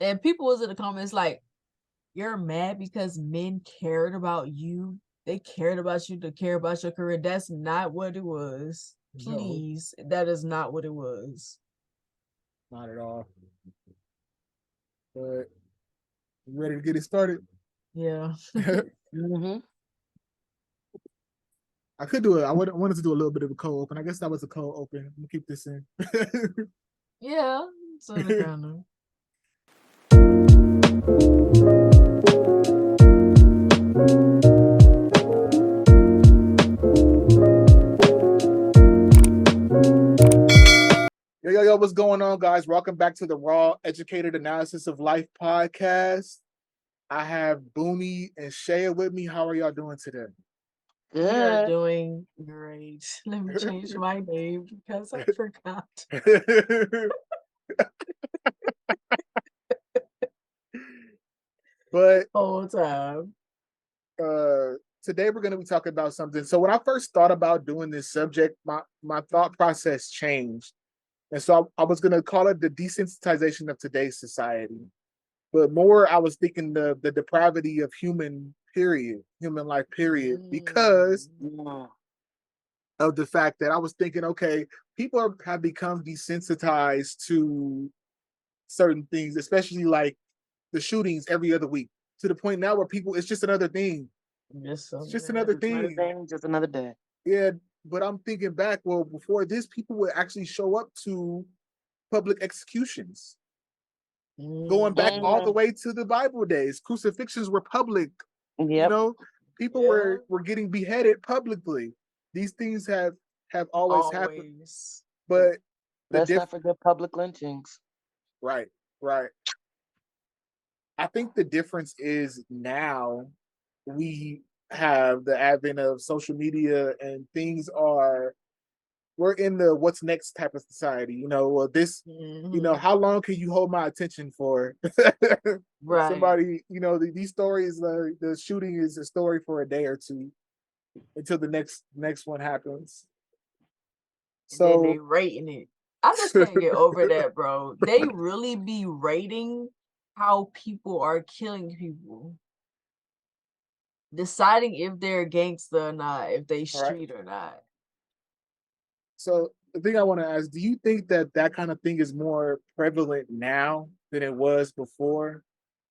And people was in the comments like, you're mad because men cared about you. They cared about you to care about your career. That's not what it was. No, Please, that is not what it was. not at all. But you ready to get it started? Yeah. Mm-hmm. I could do it. I wanted to do a little bit of a cold open. I guess that was a cold open. I'm gonna keep this in. Yeah. It's underground. Yo, what's going on, guys? Welcome back to the Raw Educated Analysis of Life podcast. I have Boonie and Ṣẹyẹ with me. How are y'all doing today? We are Good. doing great. Let me change my name because I forgot. But Whole time. today we're going to be talking about something. So when I first thought about doing this subject, my thought process changed. And so I was going to call it the desensitization of today's society. But more, I was thinking the depravity of human life period, because Mm. of the fact that I was thinking, okay, have become desensitized to certain things, especially like the shootings every other week, to the point now where people, it's just another thing. Just It's something just that another Just another thing. thing, just another day. Yeah, but I'm thinking back, well, before this, people would actually show up to public executions, going back all the Mm. way to the Bible days. Crucifixions were public. You Yep. know, people Yeah. were getting beheaded publicly. These things have always happened, Always. but the Let's diff not forget public lynchings. right, right. I think the difference is now we have the advent of social media, and things are, we're in the what's next type of society. Well, this, Hmm. how long can you hold my attention for? Right. Somebody, these stories, the shooting is a story for a day or two until the next one happens. And then they So rating it. I just can't get over that, bro. They really be rating how people are killing people, deciding if they're gangster or not, if they all right. street or not. So the thing I want to ask, do you think that that kind of thing is more prevalent now than it was before?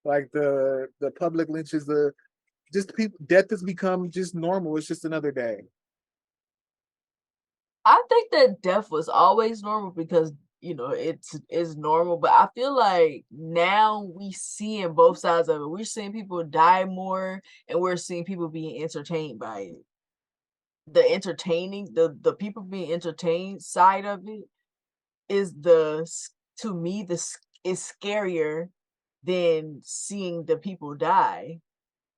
Like the public lynches, the just people, death has become just normal. It's just another day. I think that death was always normal because it's normal, but I feel like now we seeing both sides of it. We're seeing people die more, and we're seeing people being entertained by it. The people being entertained side of it is to me is scarier than seeing the people die.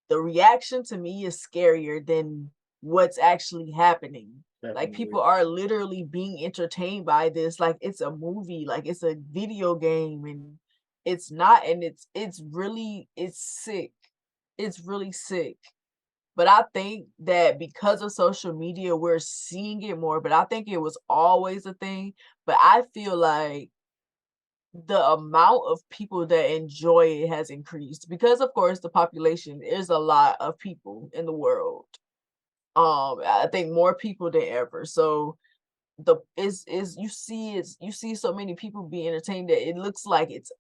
The reaction to me is scarier than what's actually happening. Like Definitely. people are literally being entertained by this like it's a movie, like it's a video game, and it's not, and it's sick. It's really sick. But I think that because of social media, we're seeing it more. But I think it was always a thing. But I feel like the amount of people that enjoy it has increased because, of course, the population is a lot of people in the world. I think more people than ever. So the is you see so many people being entertained that it looks like it's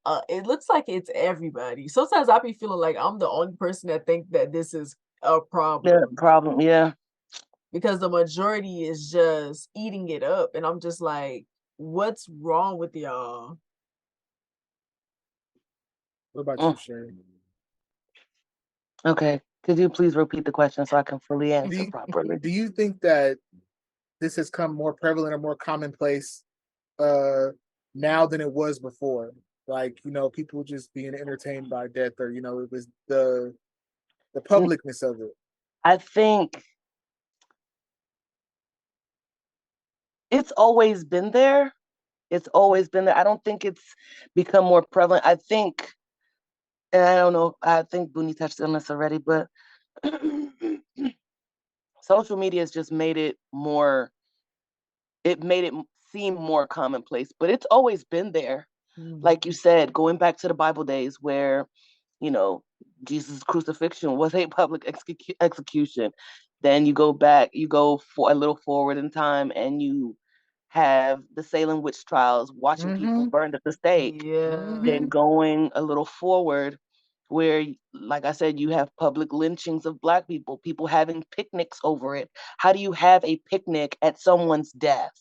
everybody. Sometimes I be feeling like I'm the only person that think that this is a Yeah, problem problem. Yeah. because the majority is just eating it up, and I'm just like, what's wrong with y'all? What about you, Mm. Sherry? Okay. Could you please repeat the question so I can fully Do answer you, properly? do you think that this has come more prevalent or more commonplace uh now than it was before? Like, people just being entertained by death, or it was the Mm, publicness of it. I think it's always been there. It's always been there. I don't think it's become more prevalent. I think, and I don't know, I think Booney touched on this already, but social media has just it made it seem more commonplace, but it's always been there. Like you said, going back to the Bible days where, you know, Jesus' crucifixion was a public execution. Then you go back, you go for a little forward in time, and you have the Salem witch trials, watching people burned at the stake. Yeah. Then going a little forward, where, like I said, you have public lynchings of Black people, people having picnics over it. How do you have a picnic at someone's death?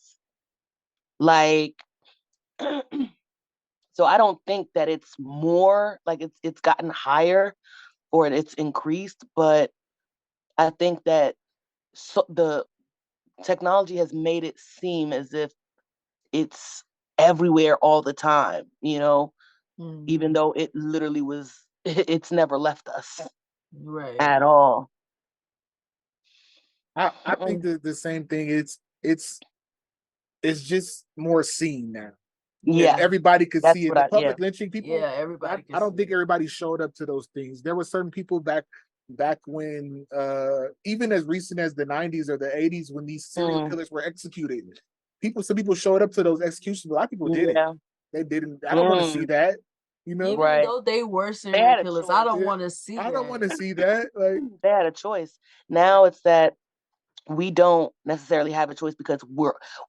Like, so I don't think that it's more like it's gotten higher or it's increased, but I think that the technology has made it seem as if it's everywhere all the time, you know, even though it literally was, it's never left us at all. I think the same thing. It's just more seen now. Yeah, everybody could that's see it. what The public lynching people. Yeah, everybody. I don't think everybody showed up to those things. There were certain people back when, even as recent as the 90s or the 80s, when these serial killers were executed. Some people showed up to those executions. A lot of people didn't. They didn't. I don't want to see that. You know, even though they were serial killers, I don't want to see. I don't want to see that. Like, they had a choice. Now it's that we don't necessarily have a choice because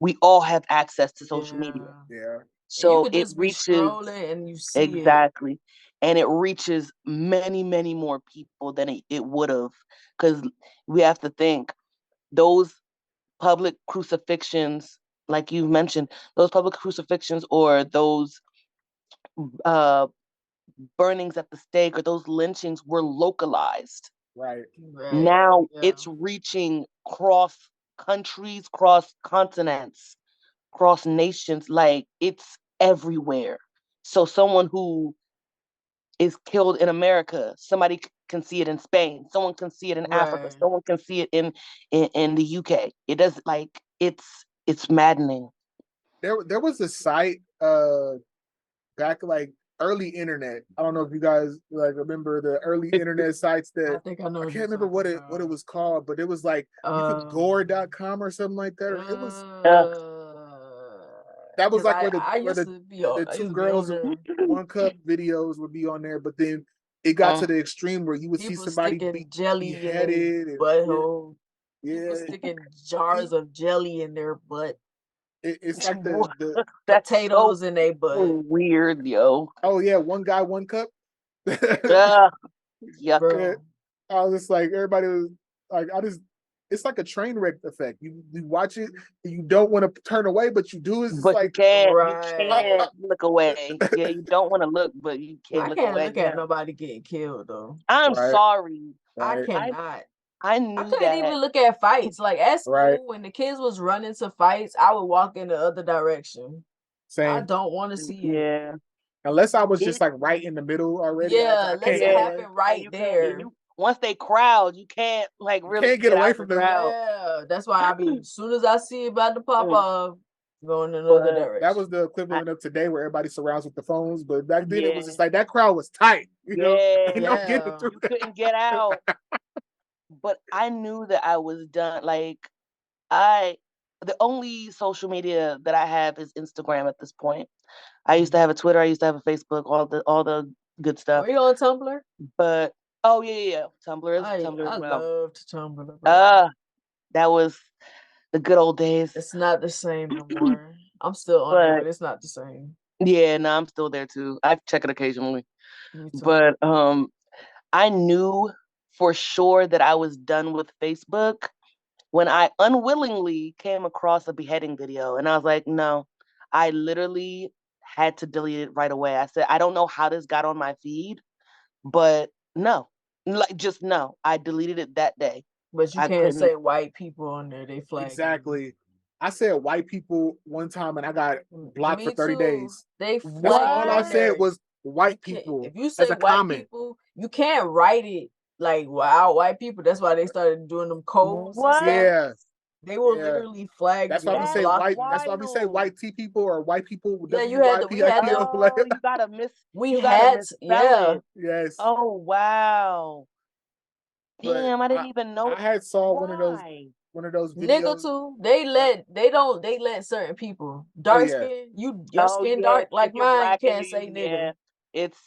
we all have access to social media. Yeah. So it reaches and you see exactly, and it reaches many, many more people than it would have, because we have to think those public crucifixions, like you mentioned, those public crucifixions or those burnings at the stake or those lynchings were localized. Right. Now it's reaching cross countries, cross continents, cross nations, like it's everywhere. So someone who is killed in America, somebody can see it in Spain, someone can see it in Africa, someone can see it in the UK. It does, like, it's maddening. There was a site back like early internet. I don't know if you guys like remember the early internet sites that I think I know. I can't remember what it was called, but it was like you could gore.com or something like that. Or it was that was like where the two girls one cup videos would be on there, but then it got to the extreme where you would see somebody beheaded and butthole. People sticking jars of jelly in their butt. It's like the potatoes so in their butt. Weird, yo. Oh yeah, one guy, one cup. Yuck. Yeah, I was just like, everybody was like, it's like a train wreck effect. You watch it, you don't want to turn away, but you do. It's but like you can't look away. Yeah, you don't want to look, but you can't look away. I can't look at nobody getting killed though. I'm sorry. I cannot. I knew I couldn't even look at fights. Like at school, when the kids was running to fights, I would walk in the other direction. Same. I don't want to see it. Unless I was just like right in the middle already. Yeah, unless it happened right there. Once they crowd, you can't like really can't get away from them. Yeah, that's why I mean, as soon as I see it about to pop off, going in another direction. That was the equivalent of today, where everybody surrounds with the phones. But back then, it was just like that crowd was tight. You know, you couldn't get out. But I knew that I was done. Like the only social media that I have is Instagram at this point. I used to have a Twitter. I used to have a Facebook. All the good stuff. Are you on Tumblr? But Tumblr is Tumblr. I loved Tumblr. That was the good old days. It's not the same no more. I'm still on there, but it's not the same. Yeah, no, I'm still there too. I check it occasionally. But I knew for sure that I was done with Facebook when I unwillingly came across a beheading video, and I was like, no, I literally had to delete it right away. I said, I don't know how this got on my feed, but no, like just no. I deleted it that day. But you can't say white people on there. They flag. Exactly. I said white people one time and I got blocked for 30 days. That's all I said was white people. If you say white people, you can't write it like wow, white people. That's why they started doing them codes. Yeah. They will literally flag. That's why we say white. That's why we say white T people or white people. Yeah, you had to. You gotta miss. We had. Yeah. Yes. Oh wow. Damn, I didn't even know. I had saw one of those. one of those Nigga videos. too. They let certain people Oh dark yeah, skin. Your skin Yeah, dark like if you're mine. You black and can't say nigga.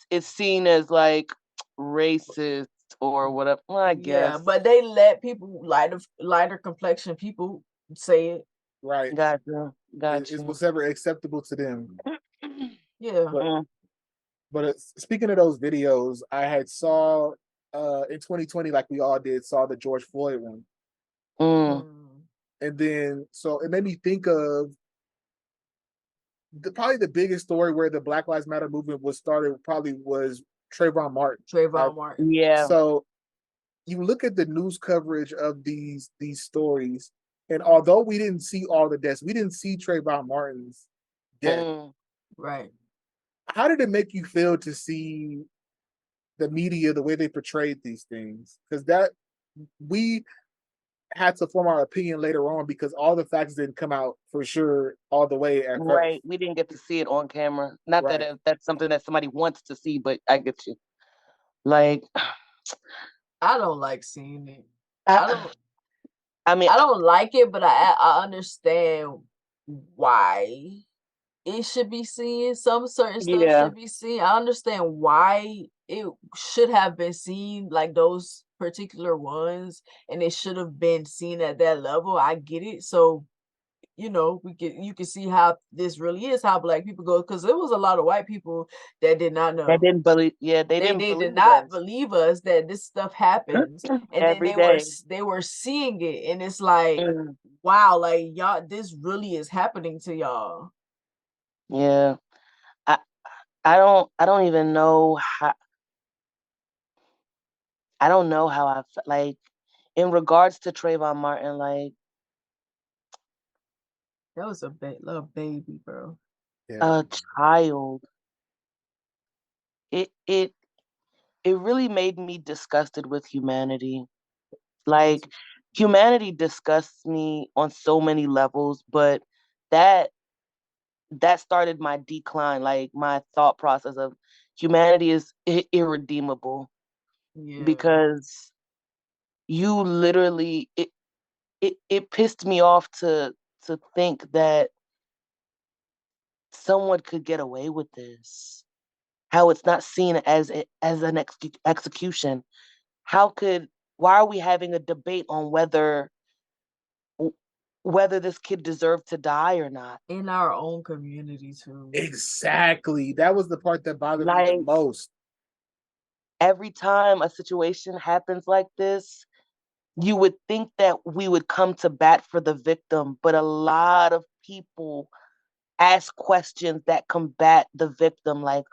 it's seen as like racist or whatever. Well, I Yeah, guess. but they let people lighter complexion people say it. right. Gotcha. It's Gotcha. whatever acceptable to them. Yeah. But Mm, speaking of those videos, I had saw in 2020, like we all did, saw the George Floyd one, mm, Mm. and then so it made me think of probably the biggest story where the Black Lives Matter movement was started. Probably was Trayvon Martin. Right? Trayvon Martin. yeah. So you look at the news coverage of these stories, and although we didn't see all the deaths, we didn't see Trayvon Martin's death. Mm. Right. How did it make you feel to see the media the way they portrayed these things? Because that we had to form our opinion later on because all the facts didn't come out for sure all the way at first. Right. We didn't get to see it on camera. Not that Right. that's something that somebody wants to see, but I get you. Like, I don't like seeing it. I I, don't I mean, I don't like it, but I understand why it should be seen. Some certain stuff yeah. should be seen. I understand why it should have been seen, like those particular ones, and it should have been seen at that level. I get it. So, you can see how this really is, how black people go, because there was a lot of white people that did not That know. didn't believe. Yeah, they didn't They did believe not us believe us that this stuff happens, and then every day. they were seeing it, and it's like, Mm, wow, like y'all, this really is happening to y'all. yeah. I I don't even know how. I don't know how like in regards to Trayvon Martin, like That was a little baby, bro. Yeah. a child. It it it really made me disgusted with humanity. Me Like too. humanity disgusts me on so many levels, but that that started my decline, like my thought process of humanity is irredeemable Yeah. because you literally it pissed me off to think that someone could get away with this. How it's not seen as as an execution. How could why are we having a debate on whether this kid deserved to die or not? In our own community too. Exactly. That was the part that bothered me the Like most. every time a situation happens like this, you would think that we would come to bat for the victim, but a lot of people ask questions that combat the victim, like,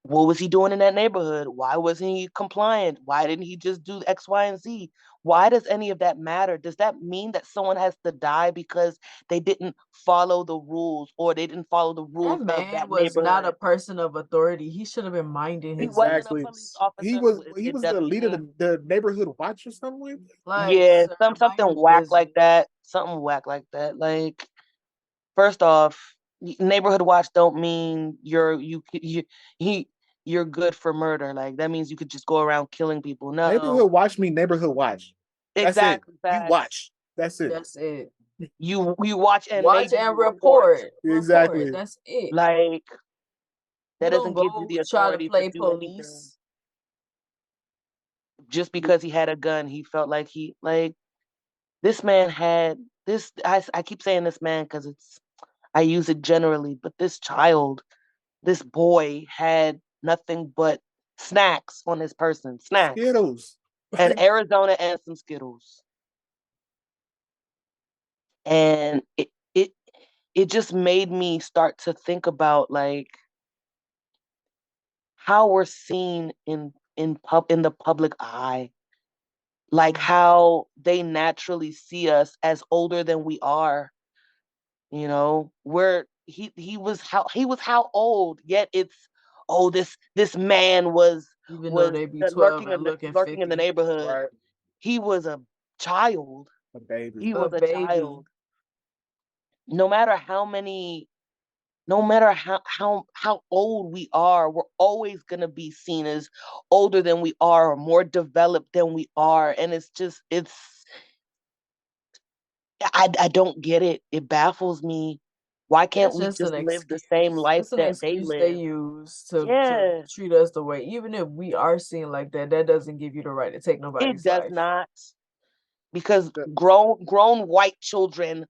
what was he doing in that neighborhood? Why wasn't he compliant? Why didn't he just do X, Y, and Z? Why does any of that matter? Does that mean that someone has to die because they didn't follow the rules or they didn't follow the That rules of man that was not a neighborhood? person of authority. He should have been minding He his wasn't a Exactly. police officer who He it was the doesn't leader of mean. the neighborhood watch or something. like, Yeah, sir, something mind your whack like business. that. Something whack like that. Like, first off, neighborhood watch don't mean he you're good for murder. Like that means you could just go around killing people. No, Neighborhood watch me neighborhood watch. That's it. exactly. You Facts. watch. That's it. That's it. You watch and Watch maybe and you report. report. Report. Exactly. That's it. Like You that don't doesn't give you go the try to authority to play do anything. police. Just because he had a gun, he felt like he like this man had this. I keep saying this man because it's I use it generally, but this child, this boy had nothing but snacks on his person, snacks, Skittles. and Arizona and some Skittles. And it just made me start to think about like how we're seen in the public eye, like Mm. how they naturally see us as older than we are. You know, where he was how old, yet it's oh this man Even though was they be 12 and looking lurking in the 50. neighborhood. Right. He was a child. A baby. He A was a baby. child. No matter how many, no matter how old we are, we're always gonna be seen as older than we are or more developed than we are. And it's just I don't get it. It baffles me. Why can't It's we just an just live the same excuse. life It's an that they excuse they live? use to Yeah, treat us the way. Even if we are seen like that, that doesn't give you the right to take it nobody's does life. not. Because The- grown white children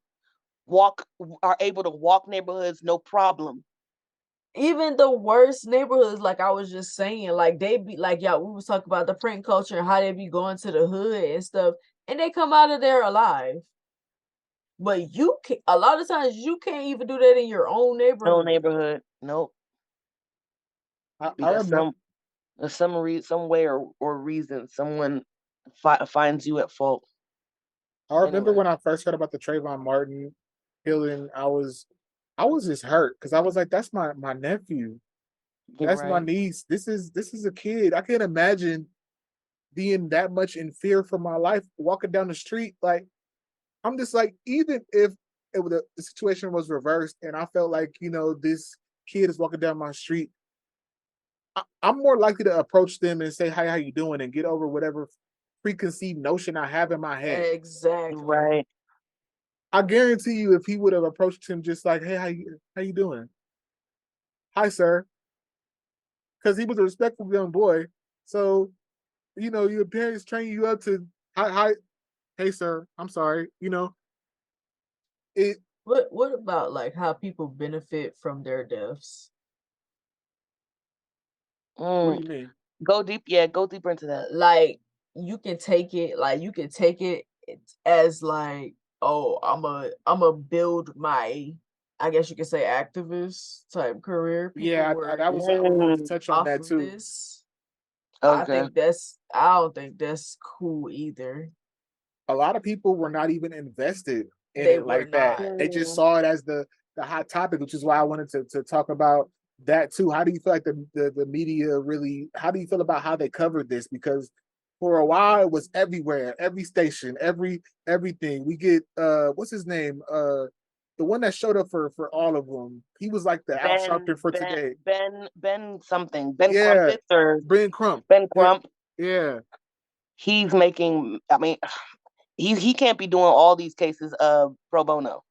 walk are able to walk neighborhoods no problem. Even the worst neighborhoods, like I was just saying, like they be like, yeah, we was talking about the prank culture and how they be going to the hood and stuff, and they come out of there alive. But you can a lot of times you can't even do that in your own No neighborhood. neighborhood, nope. I Because remember. some way or reason, someone finds you at fault. I remember Anyway, when I first heard about the Trayvon Martin killing. I was just hurt because I was like, "That's my nephew. you're That's my right. niece. This is a kid. I can't imagine being that much in fear for my life, walking down the street. Like I'm just like, even if the situation was reversed and I felt like this kid is walking down my street, I'm more likely to approach them and say, "Hi, how you doing?" and get over whatever preconceived notion I have in my head. Exactly. Right. I guarantee you, if he would have approached him just like, "Hey, how you doing? Hi, sir," because he was a respectful young boy. So your parents train you up to hi, hey, sir. I'm sorry. It. What about like how people benefit from their deaths? What do Mm, you mean? go deep. Yeah, go deeper into that. Like you can take it as like, oh, I'm a build my, I guess you could say, activist type career. People Yeah, were that was I wanted to Mm, touch on off that of too. this. okay. I don't think that's cool either. A lot of people were not even invested in They it were like that. not. They just Mm, saw it as the hot topic, which is why I wanted to talk about that too. How do you feel like the media really? How do you feel about how they covered this? Because for a while it was everywhere, every station, everything. We get what's his name? The one that showed up for all of them. He was like the Al Ben, Sharpton for Ben, today. Ben something. Ben Yeah, Crumpets or Ben Crump. Ben Yeah, Crump. yeah. He's making. I mean, he can't be doing all these cases of pro bono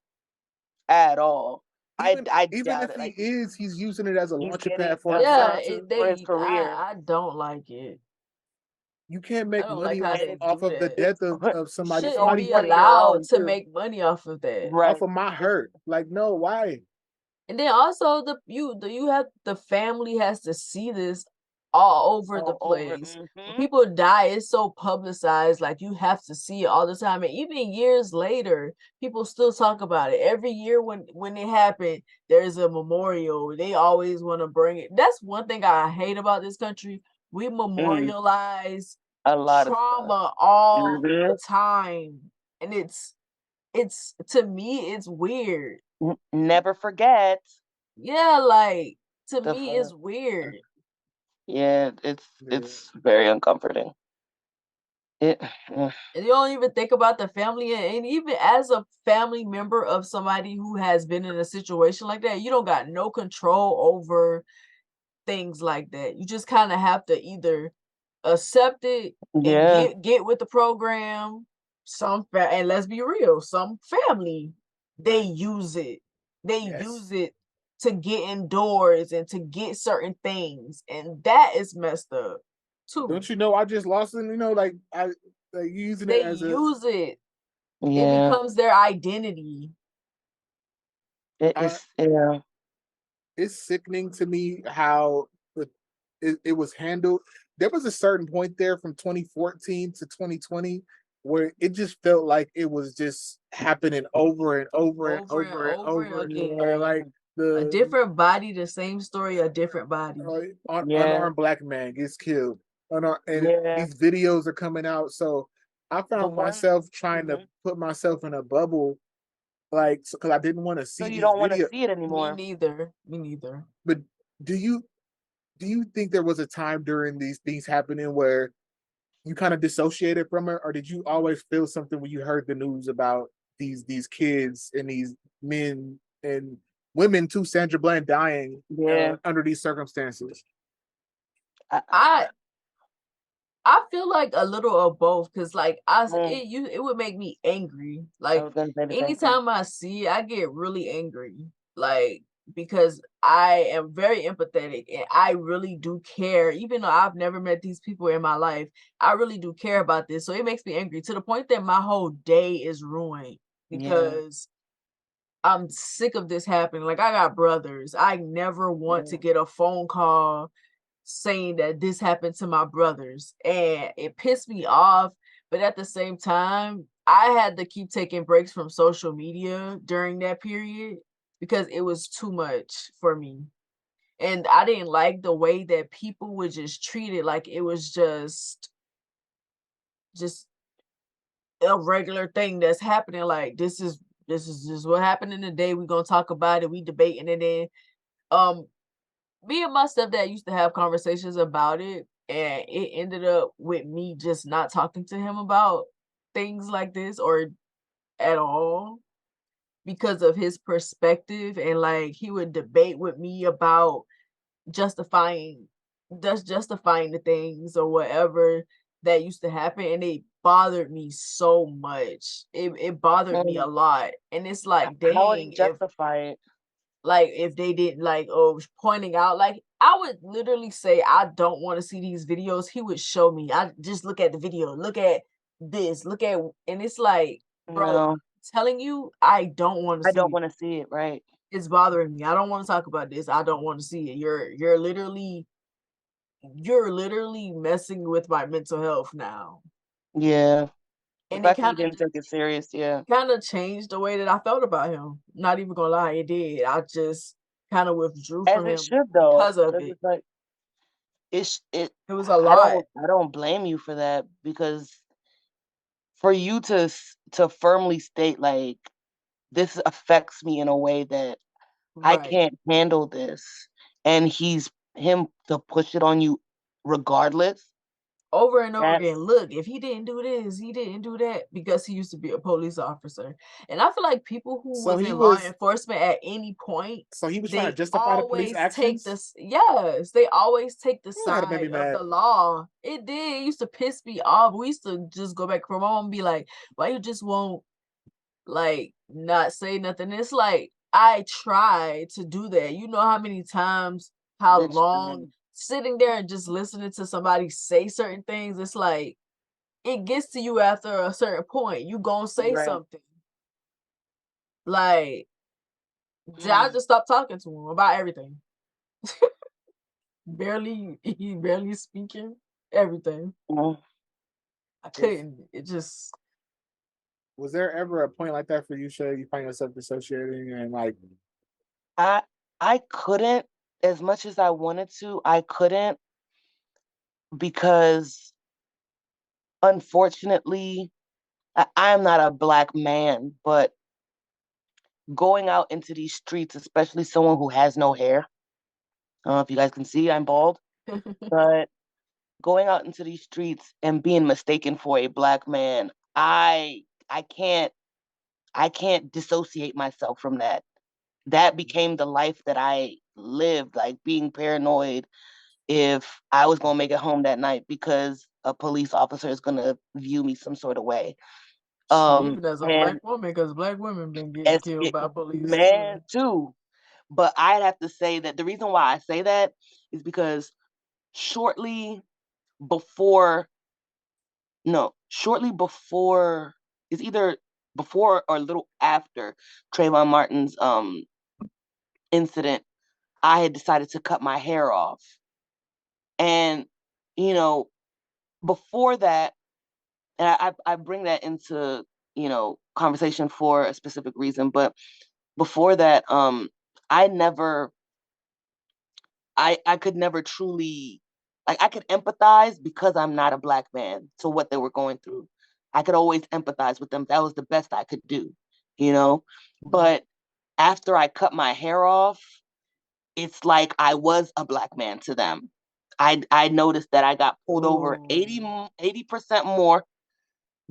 at all. Even I even doubt if it. he Like is, he's using it as a he's launching getting pad for Yeah, himself. funds for his career, I don't like it. You can't I make don't like money how off they and off do of the that. it's death of You somebody. shouldn't on Somebody be one of your allowed own to too. make money off of that. off Right. of my hurt. Like, no, why? And then also you have the family has to see this all over the All over. place. When Hmm. people die, it's so publicized, like you have to see it all the time. And even years later, people still talk about it. Every year when it happened, there's a memorial. They always want to bring it. That's one thing I hate about this country. We Mm, memorialize a lot of stuff. trauma all Hmm. the time. And it's to me, it's weird. Never forget Yeah, like to the. me it's weird. Yeah, it's Yeah. it's very uncomforting. It. mm, And you don't even think about the family, and even as a family member of somebody who has been in a situation like that, you don't got no control over things like that. You just kind of have to either accept it and Yeah. get with the program. And let's be real, some family they use it. They Yes. use it to get indoors and to get certain things, and that is messed up too. Don't you know I just lost it? Like I like using it They as a use it. It Yeah. becomes their identity. It I is. Yeah. it's sickening to me how it was handled. There was a certain point there from 2014 to 2020 where it just felt like it was just happening over and over and Over and over and over over. again. Like A the different body, the same story, a different body. Yeah. unarmed black man gets killed. And Yeah. these videos are coming out. So I The found one. myself trying to Mhm. put myself in a bubble, like, because I didn't want to So see you these don't want to videos. see it Me anymore. neither. Me neither. But do you do you think there was a time during these things happening where you kind of dissociated from it, or did you always feel something when you heard the news about these kids and these men and women too, Sandra Bland dying Yeah. under these circumstances? I, I I feel like a little of both, because like Mm, it would make me angry. I Like was gonna say the same thing. anytime I see it, I get really angry. Like because I am very empathetic and I really do care, even though I've never met these people in my life. I really do care about this. So it makes me angry to the point that my whole day is ruined Yeah. because I'm sick of this happening. Like I got brothers. I never want to Yeah. get a phone call saying that this happened to my brothers, and it pissed me off. But at the same time, I had to keep taking breaks from social media during that period because it was too much for me. And I didn't like the way that people would just treat it like it was just a regular thing that's happening. Like this is just what happened in the day. We're gonna talk about it, we debating it. And um me and my stepdad used to have conversations about it, and it ended up with me just not talking to him about things like this or at all because of his perspective. And like he would debate with me about justifying just justifying the things or whatever that used to happen, and it bothered me so much. It bothered me a Mm, lot. And it's like, how would he dang, justify it? if they didn't like, oh, pointing out, like I would literally say I don't want to see these videos. He would show me. I just look at the video, look at this, look at, and it's like, bro, No, telling you I don't want to I see don't it. want to see it. Right. It's bothering me. I don't want to talk about this. I don't want to see it. You're literally messing with my mental health now. Yeah. The And it fact that he kind of didn't take it just serious. Yeah. kind of changed the way that I felt about him. Not even gonna lie, it did. I just kind of withdrew As from it him should though, because of because it. it's like it. It was a I lot. don't blame you for that because for you to firmly state like this affects me in a way that I Right. can't handle this, and he's him to push it on you regardless. Over and over again. That's Look, if he didn't do this, he didn't do that because he used to be a police officer. And I feel like people who So was he in law was enforcement at any point, so he was trying to they justify the police always take actions. this. Yes, they always take the Ooh, that'd make me side of mad. the law. It did. It used to piss me off. We used to just go back from my mom and be like, why you just won't like not say nothing? It's like I try to do that. You know how many times, how it's long sitting there and just listening to somebody say certain things, it's like it gets to you after a certain point. You gonna say right. something. Like I Mm, just stopped talking to him about everything. Barely he barely speaking. Everything. mm. I Was couldn't. It just was there ever a point like that for you, Shay? You find yourself dissociating and like I I couldn't as much as I wanted to. I couldn't because unfortunately I am not a black man, but going out into these streets, especially someone who has no hair. I don't know if you guys can see, I'm bald, but going out into these streets and being mistaken for a black man, I can't I can't dissociate myself from that. That became the life that I lived, like being paranoid if I was gonna make it home that night because a police officer is gonna view me some sort of way. even as a And black woman, because black women been getting as killed it, by police man too. too. But I'd have to say that the reason why I say that is because shortly before, no, shortly before is either before or a little after Trayvon Martin's incident, I had decided to cut my hair off. And, you know, before that, and I bring that into, conversation for a specific reason, but before that, I never I could never truly like I could empathize because I'm not a black man to what they were going through. I could always empathize with them. That was the best I could do, you know? Mhm. But after I cut my hair off, it's like I was a black man to them. I noticed that I got pulled over Ooh. 80% more.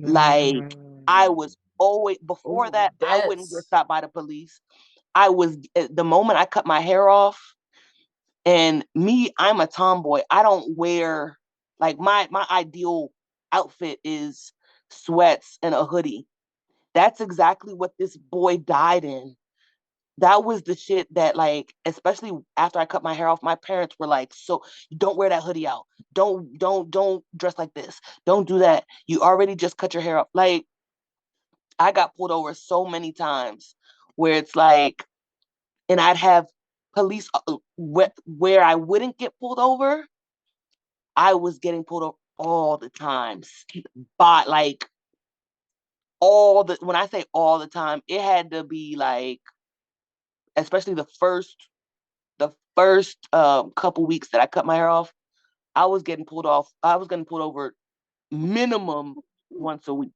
Like I mm, was always before Ooh, that, I wouldn't get that's stopped by the police. I was the moment I cut my hair off, and me, I'm a tomboy. I don't wear Like my ideal outfit is sweats and a hoodie. That's exactly what this boy died in. That was the shit that, like, especially after I cut my hair off, my parents were like, so don't wear that hoodie out. Don't dress like this. Don't do that. You already just cut your hair off. Like, I got pulled over so many times where it's like, and I'd have police where I wouldn't get pulled over. I was getting pulled over all the time. But like when I say all the time, it had to be like, especially the first couple weeks that I cut my hair off, I was getting pulled over minimum once a week,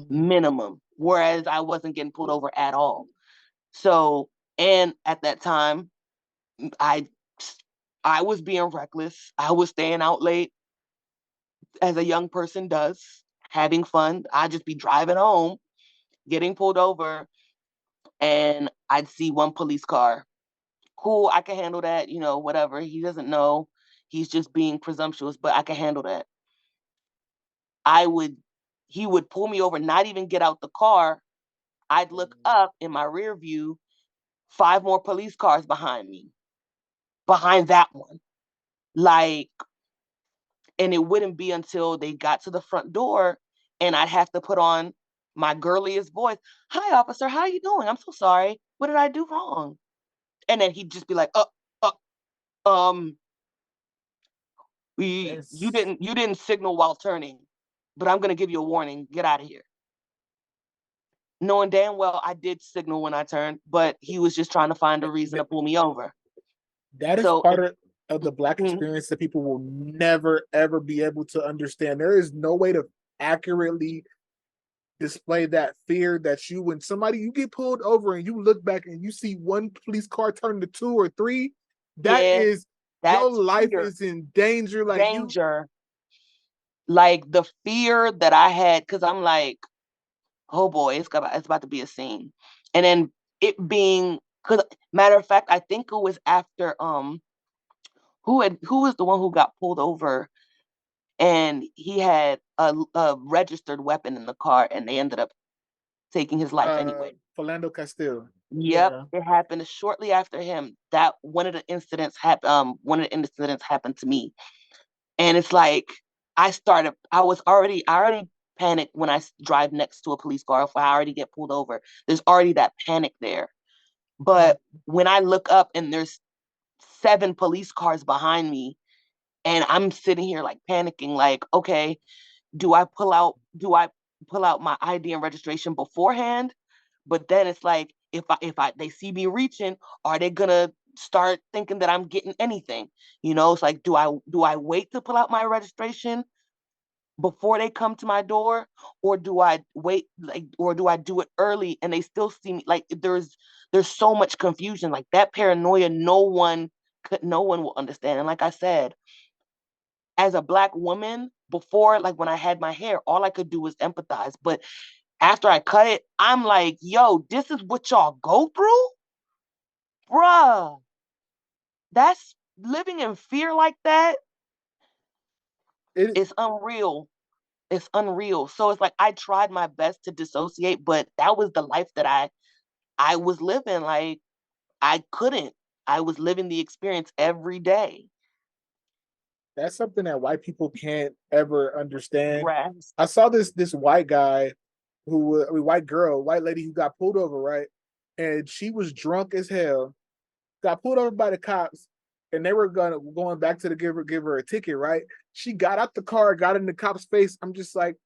minimum. Whereas I wasn't getting pulled over at all. So, and at that time, I I was being reckless. I was staying out late as a young person does, having fun. I'd just be driving home, getting pulled over, and I'd see one police car. Cool, I can handle that, whatever. He doesn't know. He's just being presumptuous, but I can handle that. I would He would pull me over, not even get out the car. I'd look up in my rear view, 5 more police cars behind me, behind that one. Like, and it wouldn't be until they got to the front door and I'd have to put on my girliest voice. Hi, officer, how you doing? I'm so sorry. What did I do wrong? And then he'd just be like, um, you didn't signal while turning, but I'm gonna give you a warning. Get out of here. Knowing damn well I did signal when I turned, but he was just trying to find a reason to pull me over. That is So part of the Black experience that people will never, ever be able to understand. There is no way to accurately display that fear that when you get pulled over and you look back and you see one police car turn to 2 or 3, your life fear. is in danger. Like danger. Like the fear that I had, because I'm like, oh boy, it's about to be a scene. And then it being, because matter of fact, I think it was after who was the one who got pulled over and he had a registered weapon in the car and they ended up taking his life anyway. Philando Castile. Yep, yeah. It happened shortly after him. That one of the incidents happened to me. And it's like I already panicked when I drive next to a police car. If I already get pulled over, there's already that panic there. But when I look up and there's 7 police cars behind me and I'm sitting here like panicking, like, okay, do I pull out my ID and registration beforehand? But then it's like, if they see me reaching, are they gonna start thinking that I'm getting anything? It's like, do I wait to pull out my registration before they come to my door, or do I wait, like, or do I do it early and they still see me? Like, there's so much confusion, like that paranoia. No one will understand. And like I said, as a Black woman, before, like when I had my hair, all I could do was empathize. But after I cut it, I'm like, yo, this is what y'all go through? Bruh, that's living in fear like that. It's unreal. It's unreal. So it's like I tried my best to dissociate, but that was the life that I was living. Like, I couldn't. I was living the experience every day. That's something that white people can't ever understand. Grasp. I saw this white guy white lady who got pulled over, right? And she was drunk as hell, got pulled over by the cops, and they were going back to give her a ticket, right? She got out the car, got in the cop's face. I'm just like,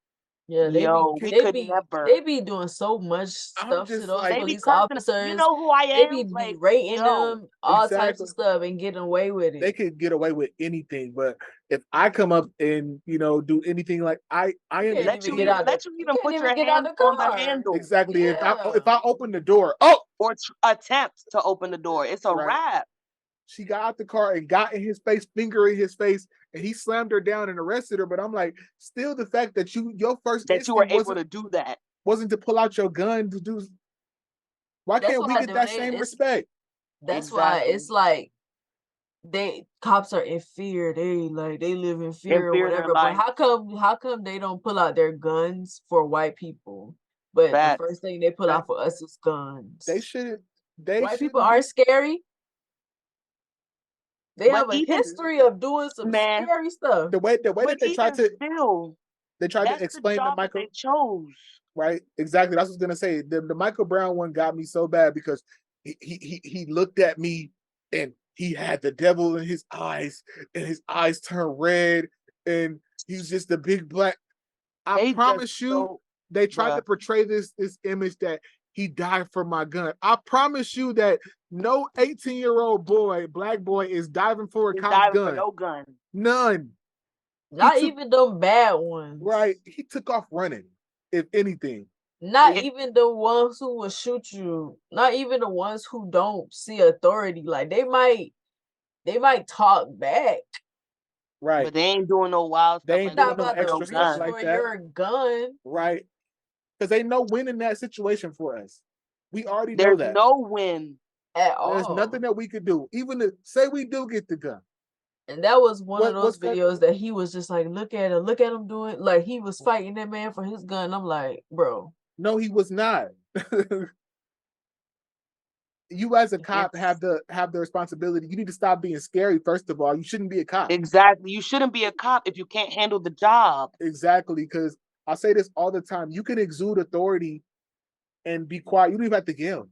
yeah, they be doing so much stuff to those police officers. You know who I am? They be berating them, all types of stuff, and getting away with it. They could get away with anything, but if I come up and do anything, like I am let you even put your hand on the handle. Exactly. Yeah. If I open the door, or attempt to open the door, it's a wrap. She got out the car and got in his face, finger in his face, and he slammed her down and arrested her. But I'm like, still the fact that your first that you were able to do that wasn't to pull out your gun to do. Why can't we get that same respect? That's why it's like cops are in fear. They live in fear or fear of their whatever. But life. how come they don't pull out their guns for white people? But the Facts. first thing they pull out for us is guns. They shouldn't. White people aren't scary. They have a even history of doing some man, scary stuff. The way that they tried to still, to explain the job that Michael. they chose. Right, exactly. That's what I was gonna say. The Michael Brown one got me so bad because he looked at me and he had the devil in his eyes and his eyes turned red and he was just a big black. I promise you, they tried to portray this image that he died for my gun. I promise you that no 18-year-old boy, black boy, is diving for a cop's gun. For no gun. None. Not even them bad ones. Right. He took off running, if anything. Not even the ones who will shoot you. Not even the ones who don't see authority. Like they might talk back. Right. But they ain't doing no wild stuff. They ain't doing no extra stuff like that. Your gun. Right. Because they know win in that situation for us. We already know that. There's no win at all. There's nothing that we could do. Even if, say we do get the gun. And that was one of those videos that he was just like, look at him doing, like he was fighting that man for his gun. I'm like, bro. No, he was not. You as a cop have the responsibility. You need to stop being scary. First of all, you shouldn't be a cop. Exactly. You shouldn't be a cop if you can't handle the job. Exactly. Because I say this all the time. You can exude authority and be quiet. You don't even have to yell.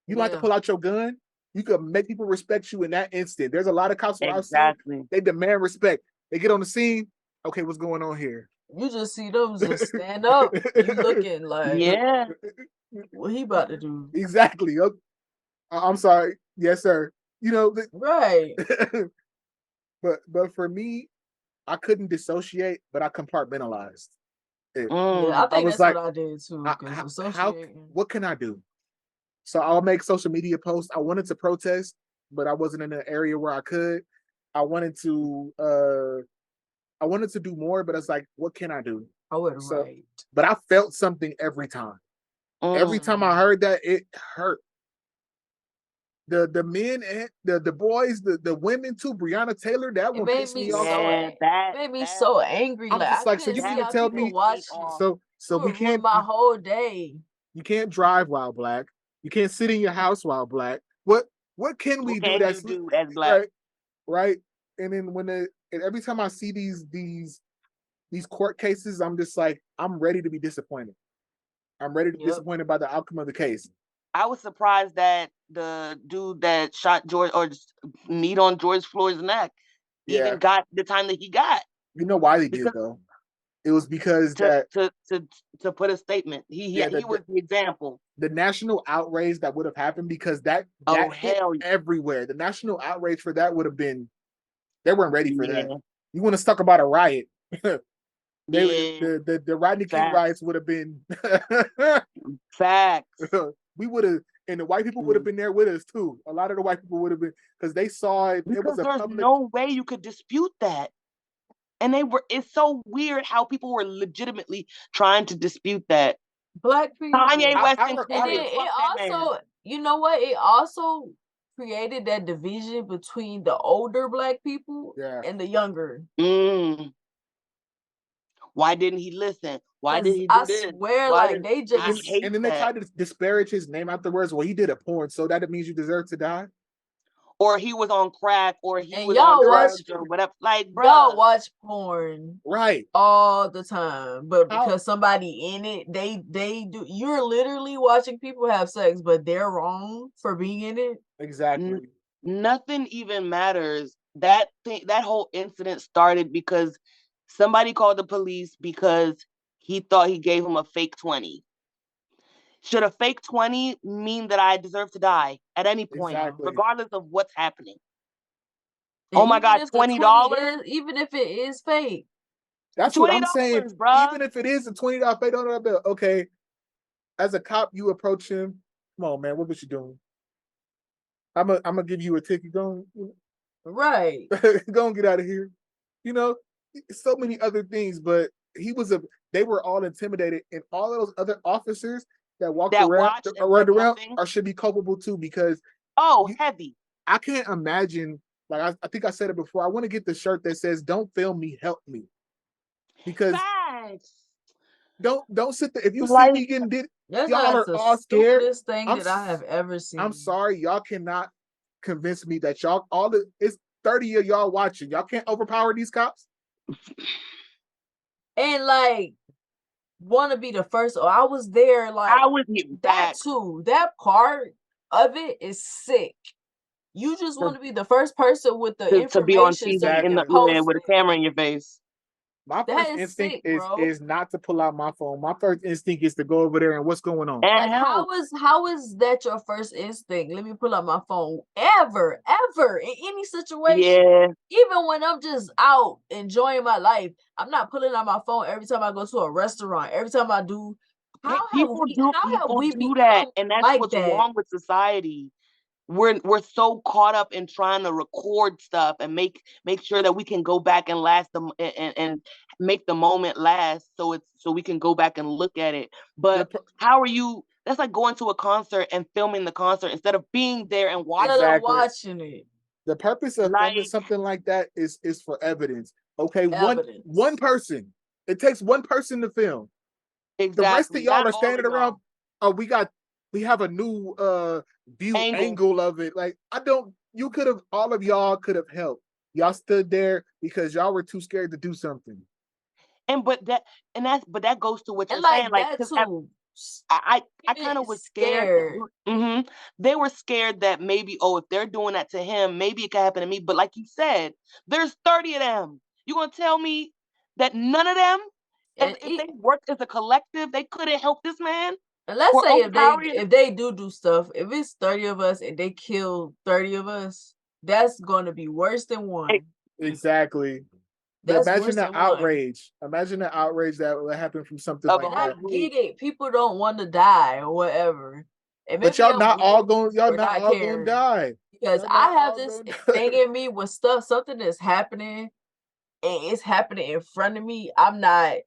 You don't have to pull out your gun. You can make people respect you in that instant. There's a lot of cops where I've seen, they demand respect. They get on the scene. Okay, what's going on here? You just see them just stand up. You looking like, yeah, what he about to do? Exactly. I'm sorry. Yes, sir. You know, right. but for me, I couldn't dissociate, but I compartmentalized. Yeah, I think that's like, what I did too. What can I do? So I'll make social media posts. I wanted to protest, but I wasn't in an area where I could. I wanted to do more, but it's like, what can I do? Right. But I felt something every time. Every time I heard that, it hurt. The men and the boys, the women too. Breonna Taylor, that one pissed me off. It made me so angry. I'm just like, so you mean to tell me? So we can't. My whole day. You can't drive while black. You can't sit in your house while black. What can we do as black? Right. And then every time I see these court cases, I'm just like, I'm ready to be disappointed. I'm ready to be disappointed by the outcome of the case. I was surprised that the dude that shot George or kneed on George Floyd's neck even got the time that he got. You know why they did though? It was because to put a statement. He was the example. The national outrage that would have happened because that hit everywhere. The national outrage for that would have been, they weren't ready for that. You want to talk about a riot? The Rodney King riots would have been facts. We would have, and the white people would have been there with us too. A lot of the white people would have been, because they saw it. Because it was there's no way you could dispute that. And it's so weird how people were legitimately trying to dispute that. Black people. Kanye West and it also, you know what? It also created that division between the older black people and the younger. Why didn't he listen? Why did he do this? I swear, like they just and then they tried to disparage his name afterwards. Well, he did a porn, so that means you deserve to die. Or he was on crack, or he was on drugs, or whatever. Like, bro, y'all watch porn right all the time, but because somebody in it, they do. You're literally watching people have sex, but they're wrong for being in it. Exactly. Nothing even matters. That whole incident started because somebody called the police because he thought he gave him a fake 20. Should a fake 20 mean that I deserve to die at any point, regardless of what's happening? And oh my God, $20? Even if it is fake. That's what I'm saying. Bruh. Even if it is a $20 fake $100 bill, okay. As a cop, you approach him. Come on, man, what was you doing? I'm gonna give you a ticket. Go right. Go and get out of here. You know, so many other things, but they were all intimidated, and all of those other officers that walked around should be culpable too, because heavy. I can't imagine Like I think I said it before. I want to get the shirt that says "Don't fail me, help me," because Facts. don't sit there. If you see Like, me getting did, That's y'all not are the all scared. stupidest thing I'm that I have ever I'm seen. sorry, y'all cannot convince me that y'all it's 30 of y'all watching. Y'all can't overpower these cops. And like want to be the first. Or I was there. Like I would get that back too. That part of it is sick. You just want to be the first person with the to be on information TV so you in can the post with a it. camera in your face. My That first is instinct sick, bro. is not to pull out my phone. My first instinct is to go over there and what's going on. And Like help. how is that your first instinct? Let me pull out my phone. Ever in any situation. Yeah. Even when I'm just out enjoying my life, I'm not pulling out my phone every time I go to a restaurant. Every time I do. People do Become that, and that's like what's that? wrong with society. We're so caught up in trying to record stuff and make sure that we can go back and last them and make the moment last, so we can go back and look at it. But how are you? That's like going to a concert and filming the concert instead of being there and watching. Instead of watching it. The purpose of filming something like that is for evidence. Okay, one person. It takes one person to film. Exactly. The rest of y'all are standing around. Oh, we have a new view angle of it. Like you could have, all of y'all could have helped. Y'all stood there because y'all were too scared to do something. But that goes to what you're saying. Like that too. I kind of was scared. Mm-hmm. They were scared that maybe, if they're doing that to him, maybe it could happen to me. But like you said, there's 30 of them. You gonna tell me that none of them, if they worked as a collective, they couldn't help this man? And let's say if they do stuff, if it's 30 of us and they kill 30 of us, that's going to be worse than one. Exactly. That's imagine the outrage. Imagine the outrage that would happen from something like that. I get it. People don't want to die or whatever. But y'all not all going to die. Because I have this thing in me with something that's happening and it's happening in front of me. I'm not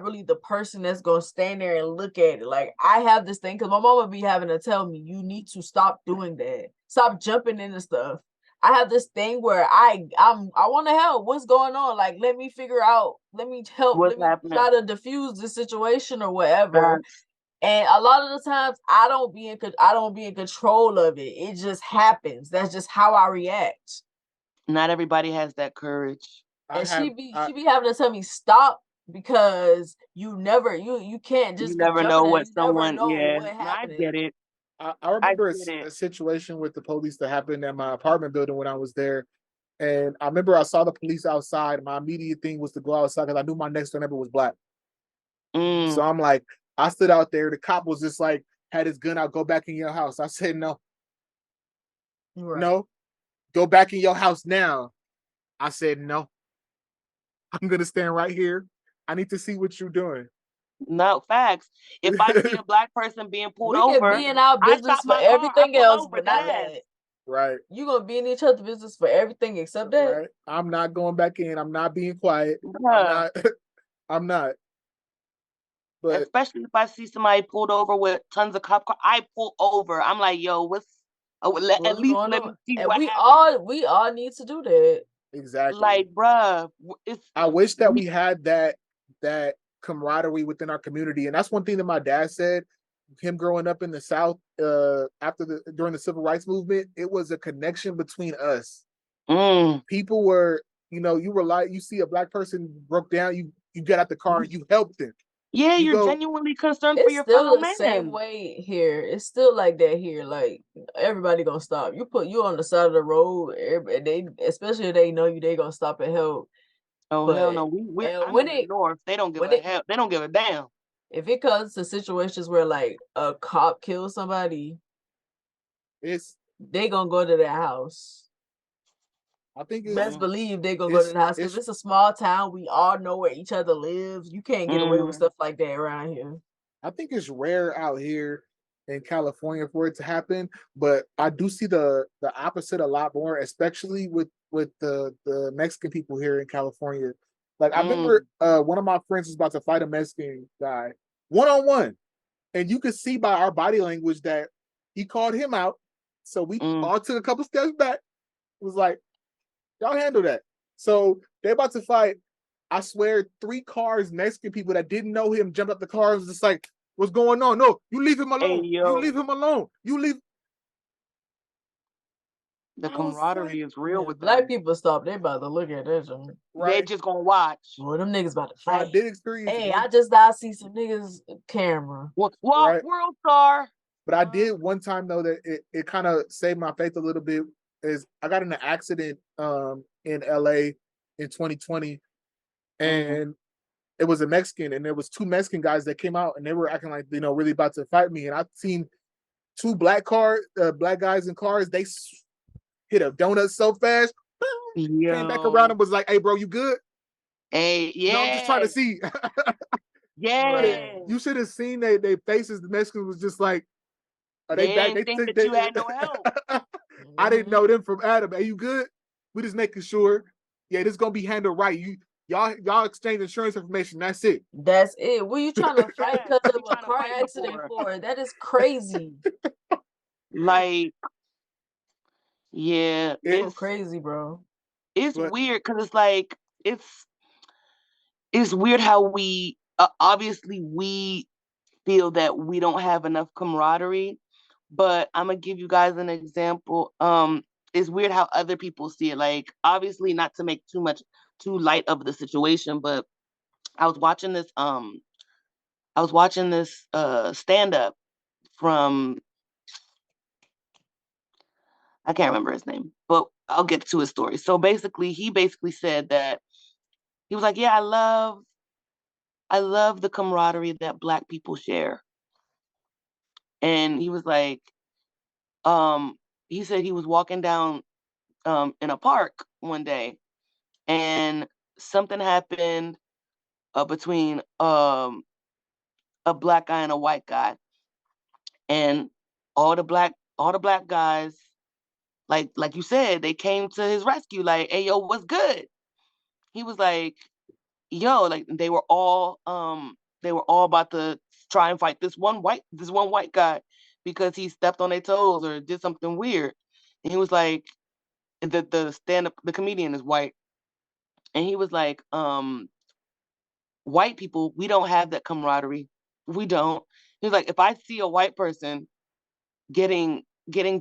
really the person that's gonna stand there and look at it. Like I have this thing because my mama be having to tell me, you need to stop doing that. Stop jumping into stuff. I have this thing where I want to help. What's going on? Like, let me figure out. Let me help. Let me try to diffuse the situation or whatever. And a lot of the times, I don't be in control of it. It just happens. That's just how I react. Not everybody has that courage. And she be having to tell me stop because you can't just you never know what someone. What I get it. I remember a situation with the police that happened at my apartment building when I was there. And I remember I saw the police outside. My immediate thing was to go outside because I knew my next door neighbor was black. So I'm like, I stood out there. The cop was just like, had his gun out, go back in your house. I said, no. Right. No. Go back in your house now. I said, no. I'm going to stand right here. I need to see what you're doing. No, facts. If I see a black person being pulled over, we can be in our business for everything else, but not that. Right. You're going to be in each other's business for everything except that. Right. I'm not going back in. I'm not being quiet. I'm not. But especially if I see somebody pulled over with tons of cop car, I pull over. I'm like, yo, at least let me see what happened. We all need to do that. Exactly. Like, bruh, I wish that we had that camaraderie within our community. And that's one thing that my dad said, him growing up in the South during the civil rights movement, it was a connection between us. People were, you see a black person broke down, you get out the car and you help them. Yeah, you're genuinely concerned for your fellow man. It's still the same way here. It's still like that here. Like everybody gonna stop. You put you on the side of the road, especially if they know you, they gonna stop and help. Oh hell no! I'm in the north. They don't give a they don't give a damn. If it comes to situations where like a cop kills somebody, they gonna go to their house. I think best believe they're gonna go to the house because it's a small town. We all know where each other lives. You can't get away with stuff like that around here. I think it's rare out here in California for it to happen, but I do see the opposite a lot more, especially with the Mexican people here in California. Like I remember one of my friends was about to fight a Mexican guy one-on-one, and you could see by our body language that he called him out. So we all took a couple steps back. It was like, Y'all handle that. So they're about to fight. I swear, 3 cars, Mexican people that didn't know him jumped up the car and was just like, "What's going on? No, you leave him alone. Hey, You leave him alone. You leave." The camaraderie is real with black them. people stop. They about to look at that. Right? They just gonna watch. Well, them niggas about to fight. I did experience. Hey, I just now see some niggas camera. What? Right? World star. But I did one time though that it kind of saved my faith a little bit. Is I got in an accident in LA in 2020, and it was a Mexican, and there was 2 Mexican guys that came out, and they were acting like really about to fight me. And I've seen 2 black guys in cars. They hit a donut so fast, came back around and was like, "Hey, bro, you good?" Hey, yeah. No, I'm just trying to see. Yeah. You should have seen their faces. The Mexicans was just like, "Are they back?" They think that you had no help. I didn't know them from Adam. Hey, you good? We just making sure. Yeah, this is gonna be handled right. Y'all exchange insurance information. That's it. That's it. What are you trying to fight because of a car accident for? That is crazy. Like, yeah, it's crazy, bro. It's weird because it's like it's weird how we obviously we feel that we don't have enough camaraderie, but I'm gonna give you guys an example. It's weird how other people see it. Like, obviously, not to make too light of the situation, but I was watching this stand up from, I can't remember his name, but I'll get to his story. So basically, he said that he was like, "Yeah, I love the camaraderie that Black people share." And he was like, he said he was walking down in a park one day, and something happened between a Black guy and a white guy, and all the black guys, like you said, they came to his rescue, like, "Hey, yo, what's good?" He was like, "Yo," like they were all about to try and fight this one white guy because he stepped on their toes or did something weird. And he was like, the comedian is white, and he was like, "White people, we don't have that camaraderie. We don't." He was like, "If I see a white person getting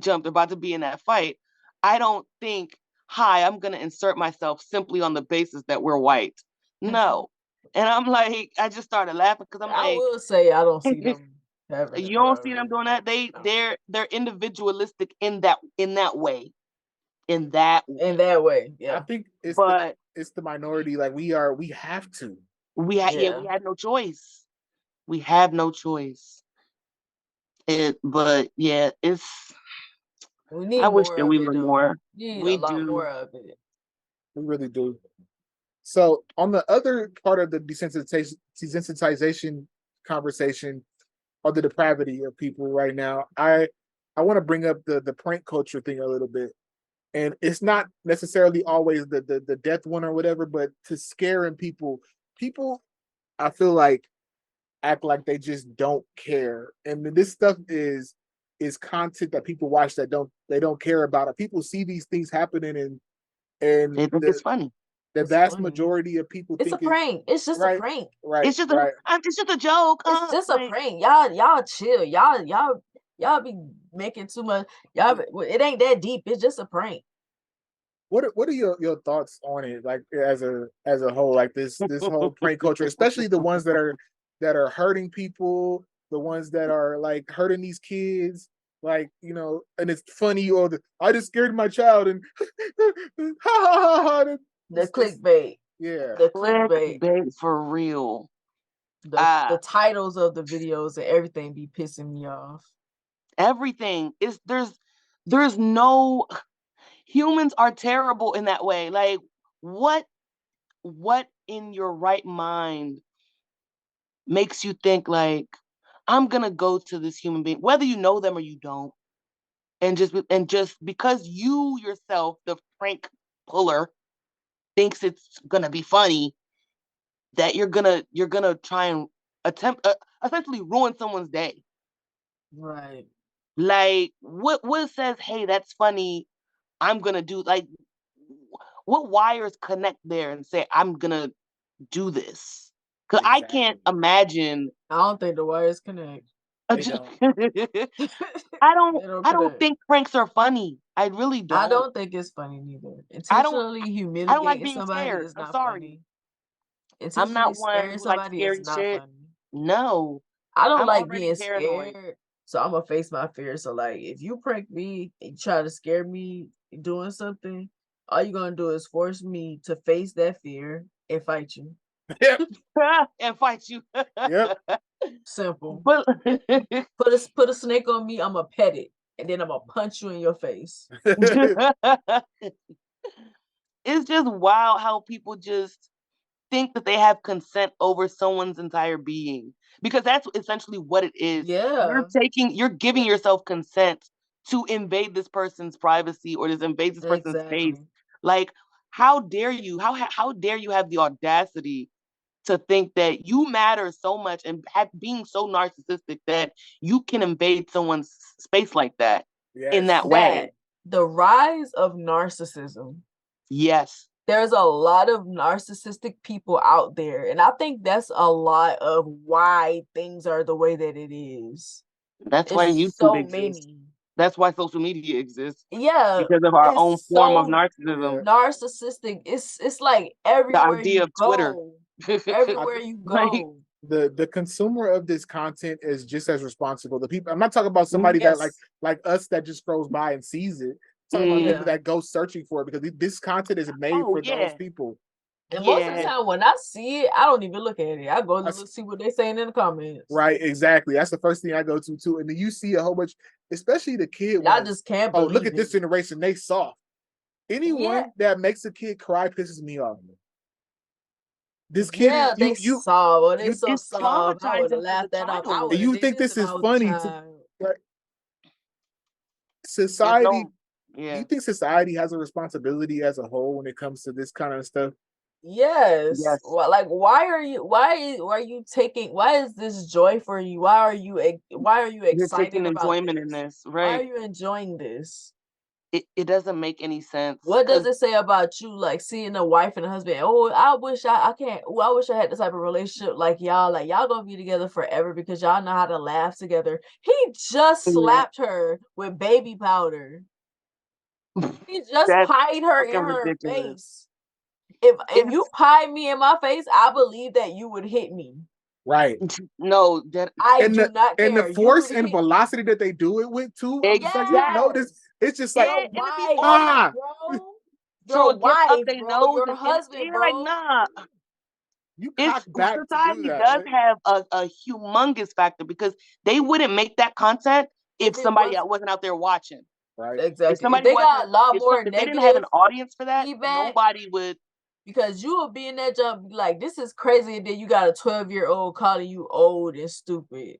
jumped, about to be in that fight, I don't think, hi, I'm gonna insert myself simply on the basis that we're white. No." And I'm like, I just started laughing because I'm like, I will say I don't see them having. You don't see them doing that. They're individualistic in that way. In that way, yeah. I think it's the minority. Like we have to. We had no choice. We have no choice. But yeah, it's. We need. I wish that we were though. more. We do more of it. We really do. So on the other part of the desensitization conversation, or the depravity of people right now, I want to bring up the prank culture thing a little bit. And it's not necessarily always the death one or whatever, but to scaring people. People, I feel like, act like they just don't care. And this stuff is content that people watch that they don't care about it. People see these things happening and they think it's funny. The vast majority of people think it's a prank. It's just a prank. Right. It's just a joke. It's just a prank. Y'all chill. Y'all be making too much. It ain't that deep. It's just a prank. What are your thoughts on it? Like as a whole, like this whole prank culture, especially the ones that are hurting people, the ones that are like hurting these kids, like, and it's funny, or I just scared my child and the clickbait. Yeah. The clickbait for real. The titles of the videos and everything be pissing me off. Everything is there's no, humans are terrible in that way. Like, what in your right mind makes you think like, I'm gonna go to this human being, whether you know them or you don't, and just because you yourself, the prank puller, thinks it's gonna be funny, that you're gonna try and attempt essentially ruin someone's day. Right. Like, what says, hey, that's funny, I'm gonna do, like, what wires connect there and say, I'm gonna do this? Because I can't imagine. I don't think the wires connect. They don't. I They don't don't connect. think pranks are funny. I really don't. I don't think it's funny neither. I don't Intentionally like humiliating being somebody scared. is I'm not sorry. funny. I'm Intentionally not one scaring who likes somebody is scary not shit. funny. No. I don't I'm like already being paranoid. scared, so I'm gonna face my fears. So like, if you prank me and you try to scare me doing something, all you're gonna do is force me to face that fear and fight you. Yep. And fight you. Yep. Simple. But Put a snake on me, I'm gonna pet it, and then I'm gonna punch you in your face. it's just wild how people just think that they have consent over someone's entire being, because that's essentially what it is. Yeah, You're giving yourself consent to invade this person's privacy or just invade this person's space. exactly. Like, how dare you? How dare you have the audacity to think that you matter so much and being so narcissistic that you can invade someone's space like that in Yes. that way? The rise of narcissism. Yes. There's a lot of narcissistic people out there, and I think that's a lot of why things are the way that it is. That's why It's YouTube so exists. many. That's why social media exists, Yeah, because of our own it's form of so narcissism. narcissistic. It's like The everywhere idea you of Twitter. go, everywhere you Like, go. The consumer of this content is just as responsible. The people, I'm not talking about somebody that Yes. like us that just scrolls by and sees it. I'm talking about people Yeah. that go searching for it, because this content is made oh for those yeah, people. And most of the time when I see it, I don't even look at it. I go to see what they're saying in the comments. Right, exactly. That's the first thing I go to too. And then you see a whole bunch, especially the kid And I ones. just can't Oh, believe look at this it. generation, they soft. Anyone that makes a kid cry pisses me off. This kid is they sob, or they so it's soft. I would have traumatizing for the laughed that off. I child. would and have you did think this this if I is was a funny to child. like There's society. no, yeah. Do you think society has a responsibility as a whole when it comes to this kind of stuff? Yes. Yes. Well, like, why are you taking? Why is this joy for you? Why are you You're excited taking about enjoyment in this? this, Why are right? you enjoying this? It doesn't make any sense. What does 'Cause it say about you, like seeing a wife and a husband? Oh, I wish I can't. Oh, I wish I had this type of relationship like y'all. Like y'all gonna be together forever because y'all know how to laugh together. He just yeah, slapped her with baby powder. He just that's pied her in fucking her ridiculous. face. If you It's pied me in my face, I believe that you would hit me. Right. no, that I And do not the care. You would force and hit me. velocity that they do it with too. I'm just like, you exactly. notice it's just like, Your Yeah, and it'd be wife, all like, ah, bro. so Your it gets up wife, their bro. nose Your and husband, you're like, bro. nah. you It's cock back to do society that. does Like, have a humongous factor, because they wouldn't make that content if If it somebody was wasn't out there watching. right. If exactly, if somebody they got wasn't, a lot more if they didn't have negative an audience for that, feedback, nobody would. because you will be in that jump like, this is crazy, and then you got a 12-year-old calling you old and stupid.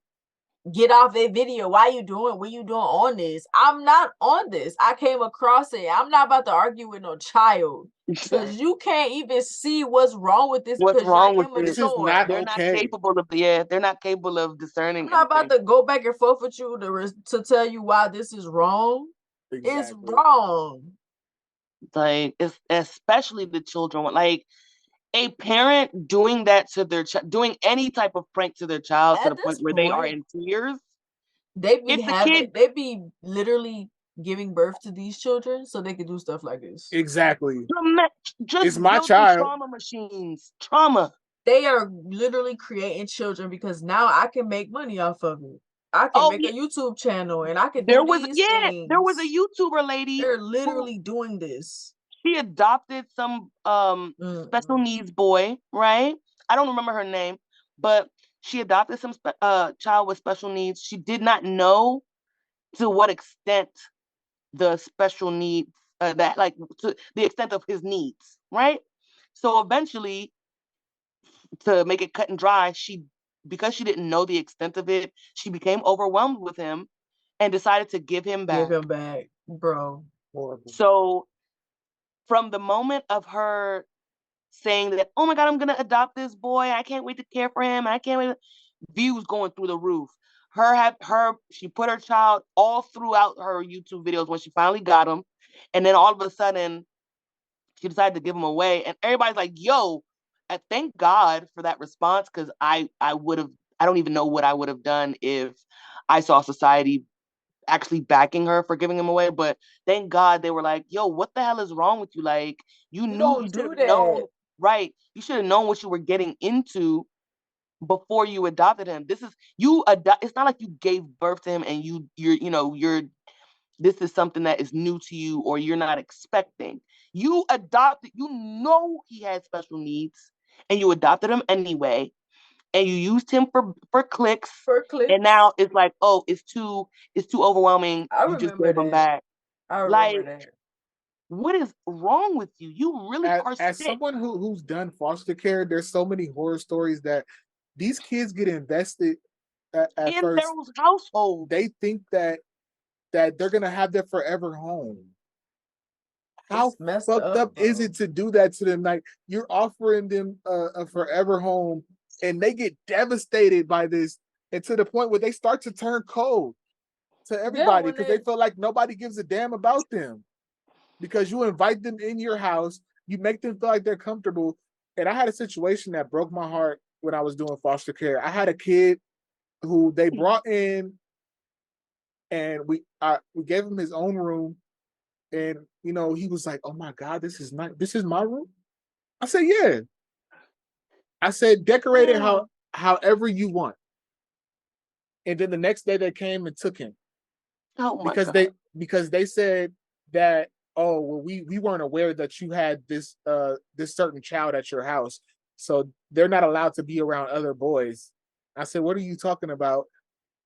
Get off that video. Why you doing? What you doing on this? I'm not on this. I came across it. I'm not about to argue with no child, because you can't even see what's wrong with this What's because wrong you're with it? This is not immature. They're not okay. capable of. Yeah, they're not capable of discerning I'm not about anything. to go back and forth with you to tell you why this is wrong. It's Exactly. wrong. Like, it's especially the children. Like, a parent doing that to their child, doing any type of prank to their child to At the point this where they are point, in tears. they If the kid, be literally giving birth to these children so they can do stuff like this. Exactly. just It's my building child. trauma machines, trauma. They are literally creating children because now I can make money off of it. I can Oh make yeah, a YouTube channel and I can do these there was a things. YouTuber lady They're who, literally doing this. she adopted some special needs boy, right? I don't remember her name, but she adopted some child with special needs. She did not know to what extent the special needs, that, like, to the extent of his needs, right? So eventually, to make it cut and dry, because she didn't know the extent of it, she became overwhelmed with him and decided to give him Give back. him back, bro. Horrible. So from the moment of her saying that, oh my God, I'm gonna adopt this boy, I can't wait to care for him, I can't wait, views going through the roof. She put her child all throughout her YouTube videos when she finally got him, and then all of a sudden she decided to give him away. And everybody's like, yo, thank God for that response, because I don't even know what I would have done if I saw society actually backing her for giving him away. But thank God they were like, yo, what the hell is wrong with you? Like, you don't should do have that. known, right? You should have known what you were getting into before you adopted him. It's not like you gave birth to him and you're this is something that is new to you or you're not expecting. You adopted, he had special needs and you adopted him anyway. And you used him for clicks. For clicks. And now it's like, oh, it's too overwhelming. You just gave him back. I remember Like, that. what is wrong with you? You really are As sick. someone who's done foster care, there's so many horror stories that these kids get invested at in first. those households. They think that they're gonna have their forever home. How fucked up is it to do that to them? Like, you're offering them a forever home, and they get devastated by this, and to the point where they start to turn cold to everybody because they feel like nobody gives a damn about them. Because you invite them in your house, you make them feel like they're comfortable. And I had a situation that broke my heart when I was doing foster care. I had a kid who they brought in, and we gave him his own room. And he was like, "Oh my God, this is my room." I said, "Yeah." I said, "Decorate it however you want." And then the next day they came and took him. Oh my God. Because they said that, oh, well, we weren't aware that you had this certain child at your house, so they're not allowed to be around other boys. I said, "What are you talking about?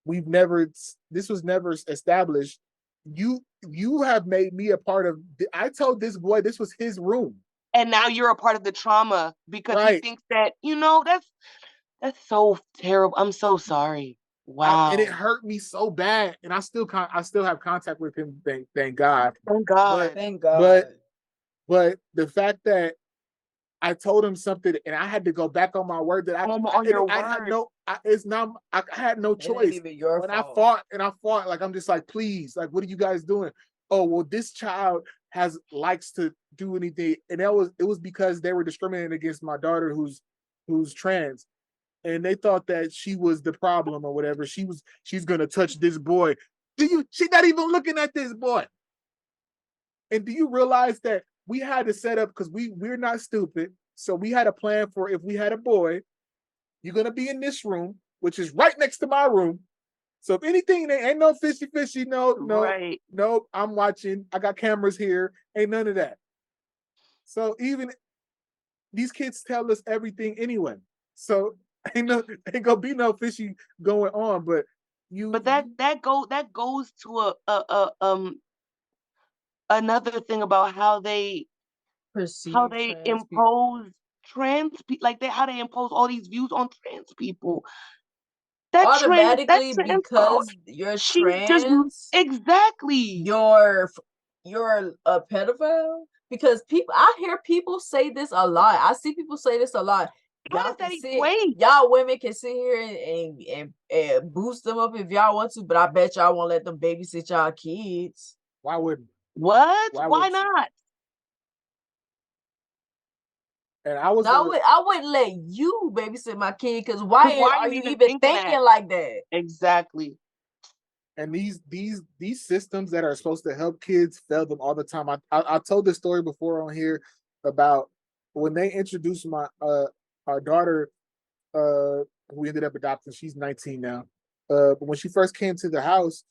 This was never established. You have made me a part of. I told this boy this was his room, and now you're a part of the trauma because he thinks that that's so terrible. I'm so sorry. Wow. And it hurt me so bad, and I still have contact with him. Thank God. Thank God. Thank God. But the fact that I told him something, and I had to go back on my word that I had no choice. It ain't even your fault. I fought, like, I'm just like, please, like, what are you guys doing? Oh, well, this child likes to do anything, and it was because they were discriminating against my daughter who's trans, and they thought that she was the problem or whatever. She's gonna touch this boy. She's not even looking at this boy. And do you realize that we had to set up, because we're not stupid. So we had a plan for, if we had a boy, you're going to be in this room, which is right next to my room. So if anything, there ain't no fishy, no, I'm watching. I got cameras here. Ain't none of that. So even these kids tell us everything anyway. So ain't gonna be no fishy going on. But that goes to another thing about how they impose trans people, like how they impose all these views on trans people. Automatically, because you're trans, exactly. You're a pedophile. Because I hear people say this a lot. I see people say this a lot. Y'all women can sit here and boost them up if y'all want to, but I bet y'all won't let them babysit y'all kids. Why wouldn't? What? Why not? And I wouldn't let you babysit my kid, because why are you even thinking like that? Exactly. And these systems that are supposed to help kids fail them all the time. I told this story before on here about when they introduced my our daughter, we ended up adopting. She's 19 now. But when she first came to the house,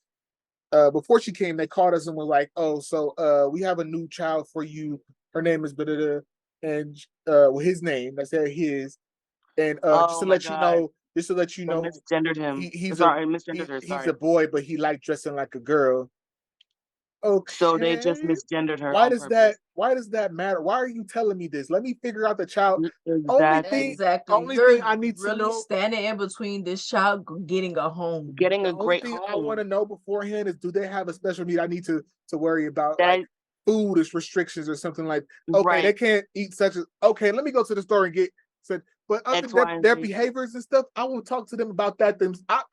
before she came, they called us and were like, "Oh, so we have a new child for you. Her name is blah, and his name. I said his, and just to let you know, misgendered him. He's a boy, but he liked dressing like a girl. Okay. So they just misgendered her. Why does that matter? Why are you telling me this? Let me figure out the child. Exactly. Only thing I need to know, standing in between this child getting a home, getting a great home. I want to know beforehand is, do they have a special need I need to worry about, like food restrictions or something like? Okay, they can't eat such as. Okay, let me go to the store and get. But other than their behaviors and stuff, I will talk to them about that.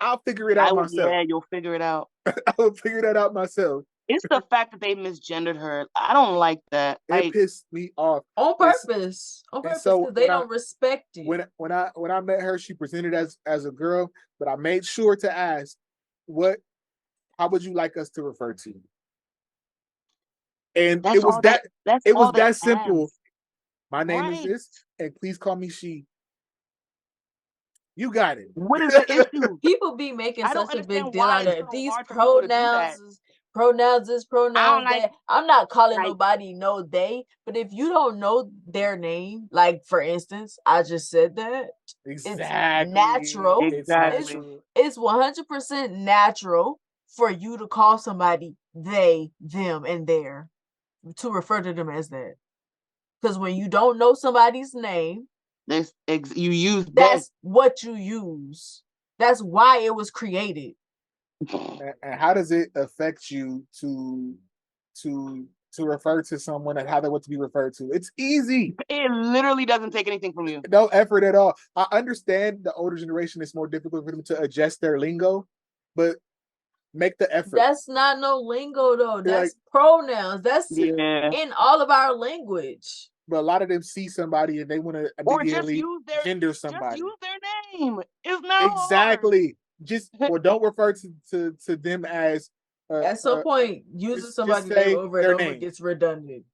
I'll figure it out myself. Yeah, you'll figure it out. I will figure that out myself. It's the fact that they misgendered her. I don't like that. It pissed me off on purpose. So because they don't respect you. When I met her, she presented as a girl, but I made sure to ask, how would you like us to refer to you? And it was that simple. Ask. My name is this, and please call me she. You got it. What is the issue? People be making such a big deal out of these pronouns. Pronouns is pronouns that. I'm not calling nobody no they, but if you don't know their name, like for instance, I just said that. Exactly. It's natural. Exactly. It's 100% natural for you to call somebody they, them, and their, to refer to them as that. Because when you don't know somebody's name, you use that's what you use. That's why it was created. And how does it affect you to refer to someone and how they want to be referred to? It's easy. It literally doesn't take anything from you. No effort at all. I understand the older generation is more difficult for them to adjust their lingo, but make the effort. That's not no lingo though. That's pronouns. That's in all of our language. But a lot of them see somebody and they want to immediately gender somebody. Just use their name. It's not exactly. Hard. Don't refer to them as. At some point, using somebody's name over and over gets redundant.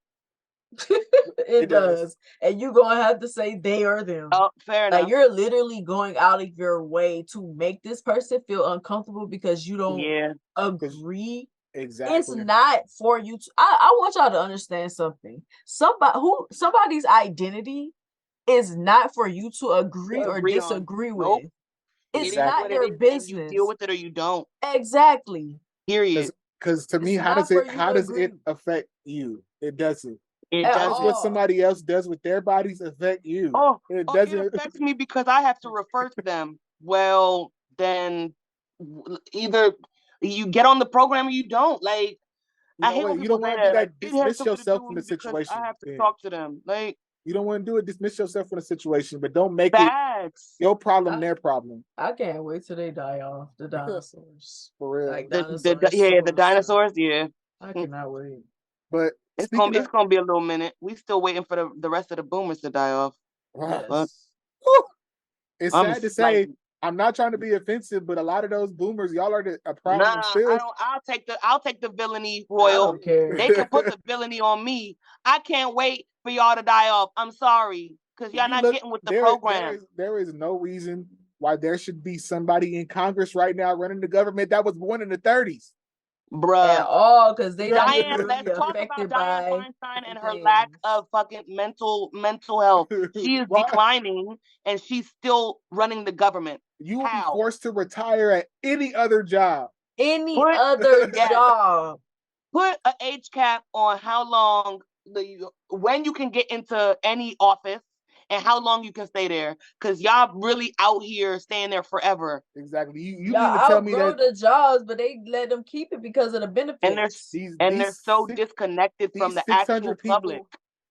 it does. And you're going to have to say they or them. Oh, fair enough. You're literally going out of your way to make this person feel uncomfortable because you don't agree. Exactly. It's not for you to. I want y'all to understand something. Somebody's identity is not for you to agree or disagree with. Nope. It's not your business. You deal with it or you don't. Exactly. Period. Because to me, how does it affect you? It doesn't. That's what somebody else does with their bodies affect you. It affects me because I have to refer to them. Well, then either you get on the program or you don't. Like, I hate when people say that. Dismiss yourself from the situation. I have to talk to them. Like, you don't want to do it. Dismiss yourself from the situation, but don't make it your problem, their problem. I can't wait till they die off. The dinosaurs, for real. Like the dinosaurs. Yeah, I cannot wait. But it's gonna be a little minute. We still waiting for the rest of the boomers to die off. Yes. It's sad to say. I'm not trying to be offensive, but a lot of those boomers, y'all are a problem. I'll take the villainy, Royal. They can put the villainy on me. I can't wait for y'all to die off. I'm sorry, because y'all not getting with the program. There is no reason why there should be somebody in Congress right now running the government that was born in the 30s. Bruh. At all, because they don't let's talk about Dianne Feinstein and her lack of fucking mental health. She is declining and she's still running the government. You will be forced to retire at any other job. Job. Put an age cap on how long when you can get into any office and how long you can stay there, because y'all really out here staying there forever. Exactly. You mean to tell me that the jobs, but they let them keep it because of the benefits. And they're so disconnected from the actual public.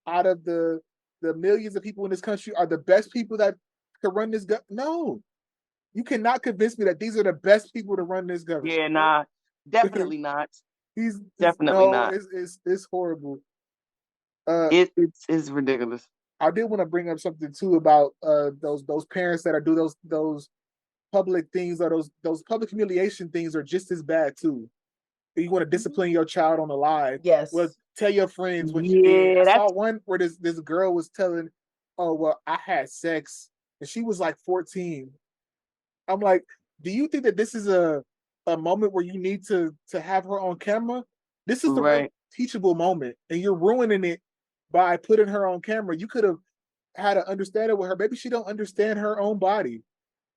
Out of the millions of people in this country are the best people that can run this No, you cannot convince me that these are the best people to run this government. Yeah, nah, definitely not. Not. It's horrible. It's ridiculous. I did want to bring up something too about those parents that do those public things, or those public humiliation things are just as bad too. You want to discipline your child on the live. Yes. Well, tell your friends what you did. I saw one where this girl was telling, "Oh, well, I had sex," and she was like 14. I'm like, do you think that this is a moment where you need to have her on camera? This is the real teachable moment, and you're ruining it by putting her on camera. You could have had an understanding with her. Maybe she don't understand her own body.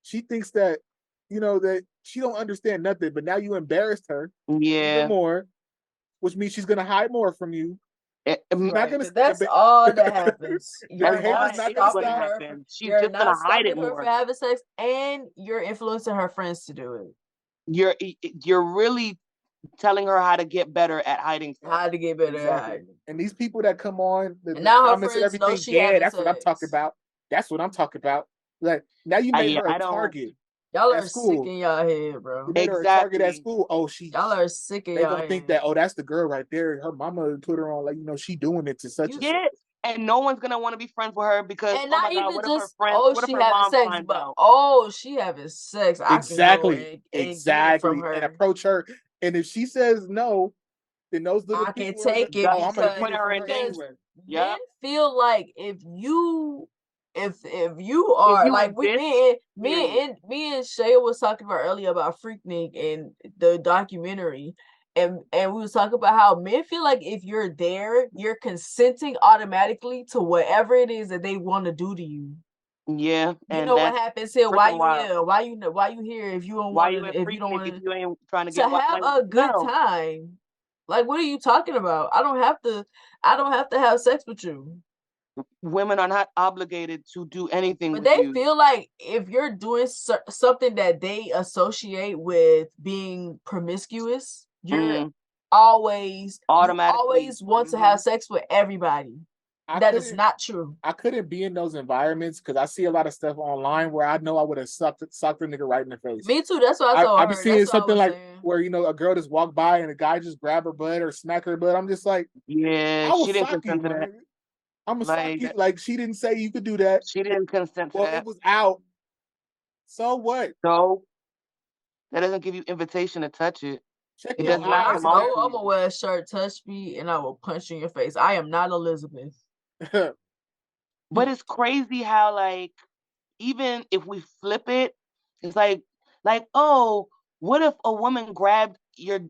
She thinks that, that she don't understand nothing, but now you embarrassed her even more, which means she's going to hide more from you. That's all that happens. You're not stopping her. She's just going to hide it more. For having sex, and you're influencing her friends to do it. You're really telling her how to get better at hiding stuff. How to get better at hiding. And these people that come on, the comments and everything, that's what I'm talking about. That's what I'm talking about. Like, now you made her a target. Y'all at are sick school. in y'all head, You bro. made her a target at Exactly. school. Oh, Y'all are sick in they y'all gonna think head. that, oh, that's the girl right there. Her mama put her on, like, she doing it to such and such. Yeah, and no one's gonna want to be friends with her because, And oh my not God, even what if her just, friend, oh, what if she her having mom sex, finds but out? oh, she having sex. I can go Exactly. and get it from Exactly. And her. approach her. And if she says no, then those little I can people are take gonna, it oh, I'm gonna get Put it her from in her because anyway. men Yep. feel like if you If are you like exist, me and Ṣẹyẹ was talking about earlier about Freaknik and the documentary, and we was talking about how men feel like if you're there, you're consenting automatically to whatever it is that they want to do to you. yeah, You and know what that's happens here? Why freaking you wild. here? Why you here if you don't Why want you to? at If you don't Freaknik want if to you ain't trying to get have a good no? time. Like, what are you talking about? I don't have to have sex with you. Women are not obligated to do anything But with they you. feel like if you're doing something that they associate with being promiscuous, you're always Automatically. want to have sex with everybody. I That is couldn't not true. I couldn't be in those environments because I see a lot of stuff online where I know I would have sucked the nigga right in the face. Me too. That's what I told I be her. seeing That's what I something was like saying. where a girl just walk by and a guy just grab her butt or smack her butt. I'm just like, Yeah, I will she didn't sock you, consent to my that. nigga. I'm gonna sock Like, you. Like, she didn't say you could do that. she didn't consent to Well, it that. was out. So what? So that doesn't give you invitation to touch it. Check It your does Yeah, not when I eyes, belong man. go, to I'm gonna wear a shirt, touch me, and I will punch you in your face. I am not Elizabeth. But it's crazy how, like, even if we flip it, it's like, oh, what if a woman grabbed your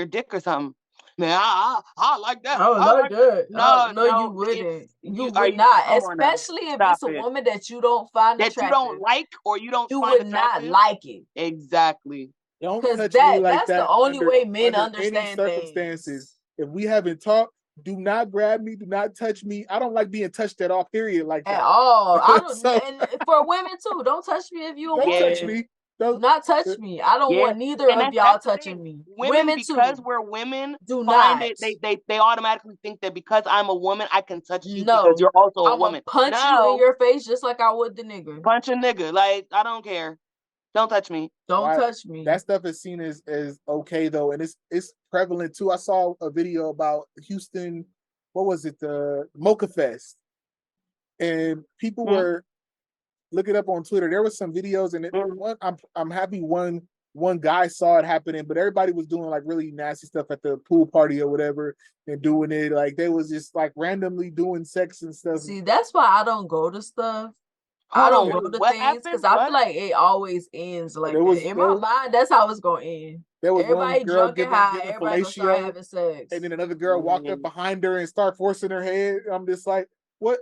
dick or something? Man, I like that. I don't I like like that. that. No, No, you no, if wouldn't. You you are would you not. come on now. Especially if Stop it's a it. woman that you don't find That you don't attractive. like or you don't You find would not attractive. like it. Exactly. Don't Cause touch me like that's the that only way men under any understand circumstances. things. If we haven't talked, do not grab me, do not touch me. I don't like being touched at all, period, like At that. all. I don't So and for women too. Don't touch me if you don't don't want touch Yeah. to. me. Do Don't not touch me. I don't Yeah. want neither And of that's y'all the thing. touching me. Women, Women because too. we're women, Do find not. it they automatically think that because I'm a woman, I can touch you because No. you're also a I'ma woman. punch you in No, your face just like I would the nigga. punch a nigga. Like, I don't care. Don't touch me. Don't why touch me. that stuff is seen as okay though, and it's prevalent too. I saw a video about Houston, what was it, the Mocha Fest, and people Mm-hmm. were look it up on Twitter. There was some videos, and I'm happy one guy saw it happening, but everybody was doing like really nasty stuff at the pool party or whatever, and doing it like they was just like randomly doing sex and stuff. See, that's why I don't go to stuff. I Hold don't on, go wait, to what things because happened? I feel What? like it always ends like There that. was In there my was mind, that's how it's gonna end. there was one Everybody girl drunk and high, giving everybody gonna start fellatio, having and sex. then another girl walked up behind her and started forcing her head. I'm just like, what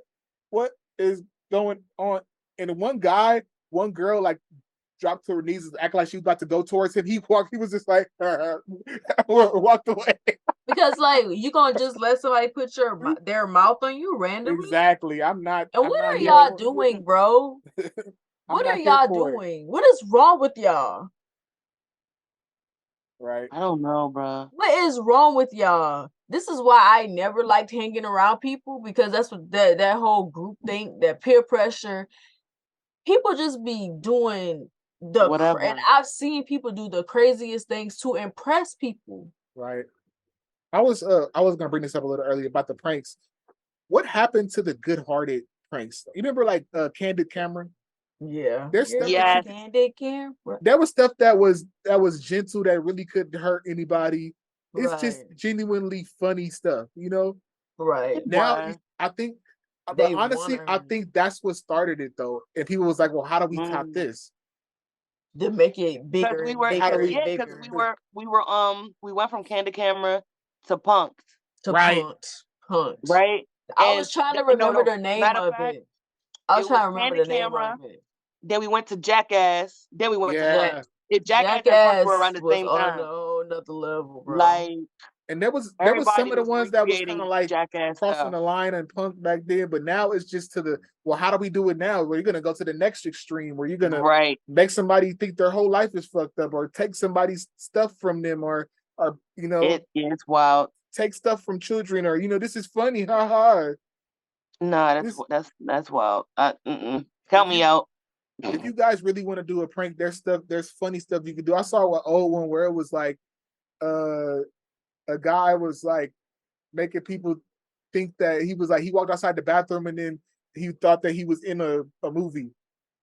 is going on? And one girl like dropped to her knees and acted like she was about to go towards him. He was just like walked away. Because like you gonna just let somebody put their mouth on you randomly? Exactly. I'm And not what are here y'all for doing, bro? I'm What are not here y'all for it. doing? What is wrong with y'all? Right. I don't know, bro. What is wrong with y'all? This is why I never liked hanging around people because that's what that whole group think, that peer pressure. People just be doing and Whatever. I've seen people do the craziest things to impress people. Right. I was gonna bring this up a little earlier about the pranks. What happened to the good-hearted pranks? You remember like Candid Camera? Yeah. There's stuff that Yes. Candid Camera. there was stuff that was gentle that really couldn't hurt anybody. It's just Right. genuinely funny stuff, you know? Right. It Now was. I think but They honestly, I wanna think that's what started it though. And people was like, well, how do we top this? to make it Because bigger we and were, How do bigger we and because bigger. we went from Candid Camera to Punked, To right? punch. right? I And was trying to no, remember no. the name Matter of of fact, it. I was it was trying to remember Candid the name Camera. of it. Then we went to Jackass. Then we went to Yeah. Punked. If Jackass and Punked were Jackass around the was same on time, a whole nother level, bro. like And there was some everybody of the was ones that was kind recreating of like Jackass crossing stuff. the line and punk back then, but now it's just to the well, how do we do it now? Where you're gonna go to the next extreme where you're gonna Right. make somebody think their whole life is fucked up or take somebody's stuff from them or It's wild. take stuff from children or this is funny, ha ha. Nah, This that's wild. if Count me you out. if you guys really want to do a prank, there's funny stuff you can do. I saw an old one where it was like a guy was like making people think that he walked outside the bathroom and then he thought that he was in a movie.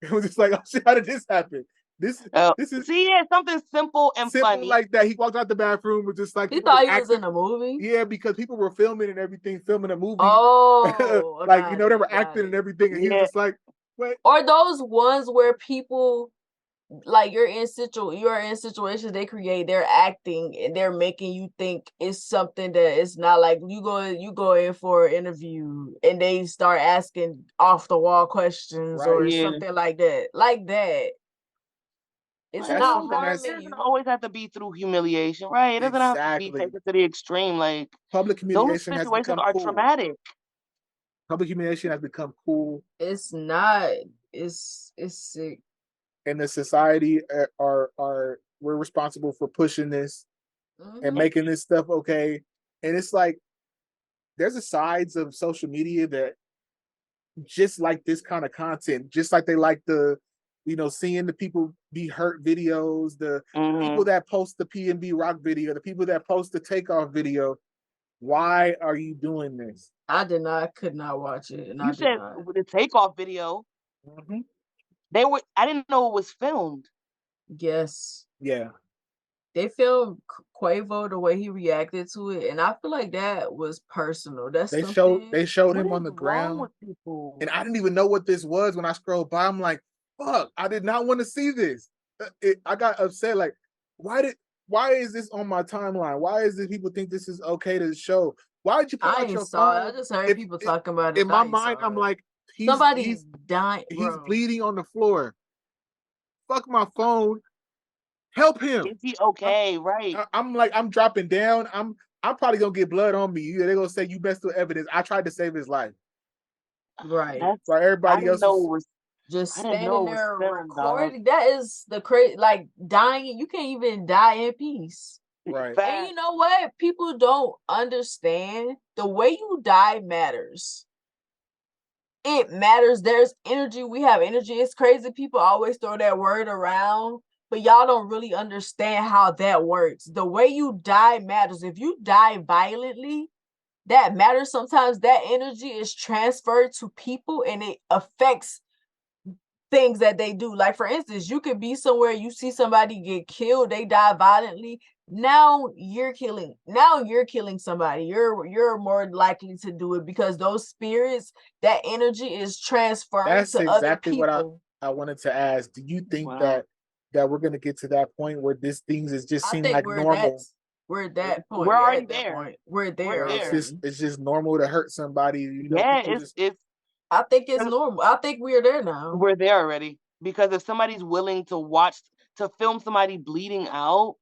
It was just like, oh shit, how did this happen? This is See, yeah, something simple and simple funny. like that. He walked out the bathroom with just like He thought he was in a movie. Yeah, because people were filming and everything, filming a movie. Oh, like they were acting and everything, and he was Yeah. just like, "What?" Or those ones where people like you're in situations they create, they're acting and they're making you think it's something that it's not. Like you go in for an interview and they start asking off the wall questions Right. or Yeah. something like that. Like that. It's That's not something It harming doesn't you. always have to be through humiliation, right? It doesn't have to be Exactly. taken to the extreme. Like Public those humiliation has situations become are cool. traumatic. Public humiliation has become cool, It's not. It's sick. and the society are we're responsible for pushing this and Mhm. making this stuff okay. And it's like there's a sides of social media that just like this kind of content, just like they like the, seeing the people be hurt videos, the people that post the PNB Rock video, the people that post the takeoff video. Why are you doing this? Could not watch it, and You I did said not. with the takeoff video, Mm-hmm. I didn't know it was filmed. Yes. Yeah. They filmed Quavo the way he reacted to it, and I feel like that was personal. That's They something. showed What him on is the wrong ground, with people? and I didn't even know what this was when I scrolled by. I'm like, fuck, I did not want to see this. I got upset. Like, why is this on my timeline? Why is it people think this is okay to show? Why did you pull I out ain't your saw it. I phone? just heard people talking about it. In And I my ain't mind, saw I'm it. like, Somebody dying, he's bro. bleeding on the floor. Fuck my phone. Help him. Is he okay? Right. I'm like, I'm dropping down. I'm probably gonna get blood on me. They're gonna say you messed with evidence. I tried to save his life. Right. So everybody else is Just I didn't know standing it was there filmed, dog. recording. That is the crazy. Like dying, you can't even die in peace. right. And you know what? People don't understand the way you die matters. It matters. There's energy. We have energy. It's crazy. People always throw that word around, but y'all don't really understand how that works. The way you die matters. If you die violently, that matters. Sometimes that energy is transferred to people and it affects things that they do. Like for instance, you could be somewhere, you see somebody get killed, they die violently. Now you're killing somebody. You're more likely to do it because those spirits, that energy is transferring That's to other exactly what people. I wanted to ask. Do you think Wow. that we're gonna get to that point where this things is just I seem think like normal? we're at that point. We're already at that there. point. We're there We're Where there. already. it's just normal to hurt somebody. Yeah, People just it's I think it's normal. I think we're there now. we're there already. Because if somebody's willing to film somebody bleeding out,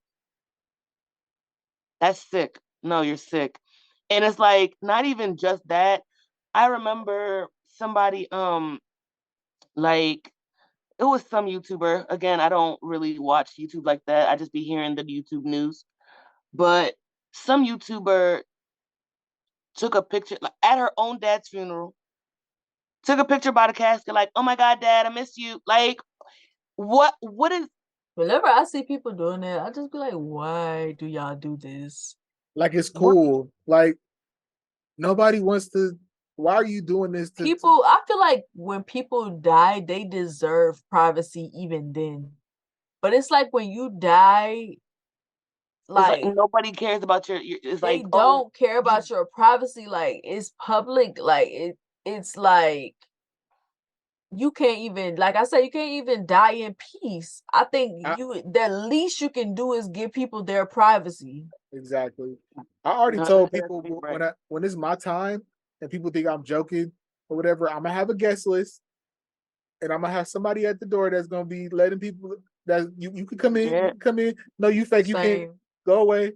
that's sick. No, you're sick. And it's like not even just that. I remember somebody like it was some YouTuber. Again, I don't really watch YouTube like that. I just be hearing the YouTube news. But some YouTuber took a picture like, at her own dad's funeral. Took a picture by the casket, like, "Oh my God, Dad, I miss you." Like, what is? Whenever I see people doing that, I just be like, why do y'all do this? like it's cool. Like nobody wants to. Why are you doing this to People, I feel like when people die, they deserve privacy even then. But it's like when you die, Like like nobody cares about your it's they like, oh, don't care about your privacy. Like it's public. Like it's like you can't even, like I said, you can't even die in peace. I think I, the least you can do is give people their privacy. exactly. I already no, told that's people right. when it's my time and people think I'm joking or whatever, I'm gonna have a guest list and I'm gonna have somebody at the door that's gonna be letting people that you can come in, you Yeah. can come in. No, you fake, you can't Same. go away.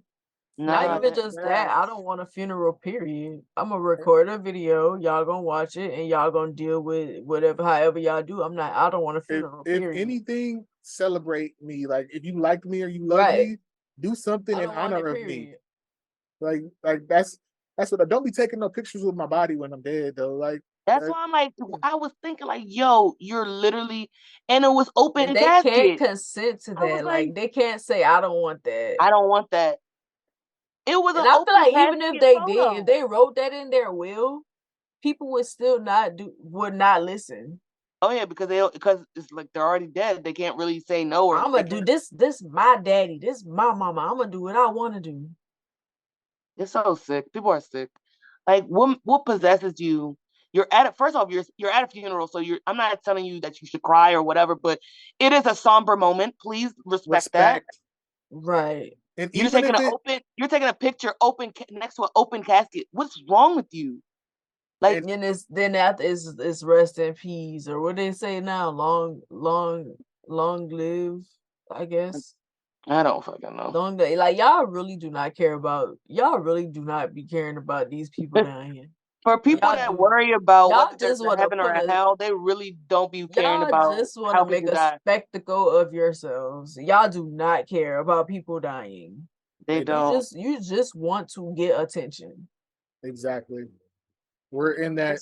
Not Nah, even just that. I don't want a funeral, period. I'm gonna record a video, y'all gonna watch it, and y'all gonna deal with whatever, however y'all do. I don't want a funeral, If period. anything, celebrate me. Like if you like me or you love Right. me, do something I in don't want it, honor of me. period. Like that's what don't be taking no pictures with my body when I'm dead though. Like That's why I'm like, I was thinking like, yo, you're literally, and it was And open they can't casket. consent to I was that. like, Like they can't say, I don't want that. I don't want that. It was And an I feel open like even if casket they did, photo. if they wrote that in their will, people would still would not listen. Oh yeah, because it's like they're already dead. They can't really say no or I'm gonna do this. This my daddy. This my mama. I'm gonna do what I want to do. It's so sick. People are sick. Like what possesses you? You're at it. First off, you're at a funeral, so I'm not telling you that you should cry or whatever, but it is a somber moment. Please respect that. Right. And You're even taking if it, you're taking a picture next to an open casket. What's wrong with you? Like, and then after it's rest in peace, or what they say now, long live, I guess. I don't fucking know. Long day. Like y'all really do not care about. Y'all really do not be caring about these people down here. For people that worry about whether there's a heaven or a hell, they really don't be caring about just want how to make people a die. spectacle of yourselves. Y'all do not care about people dying. They don't. You just want to get attention. Exactly. We're in that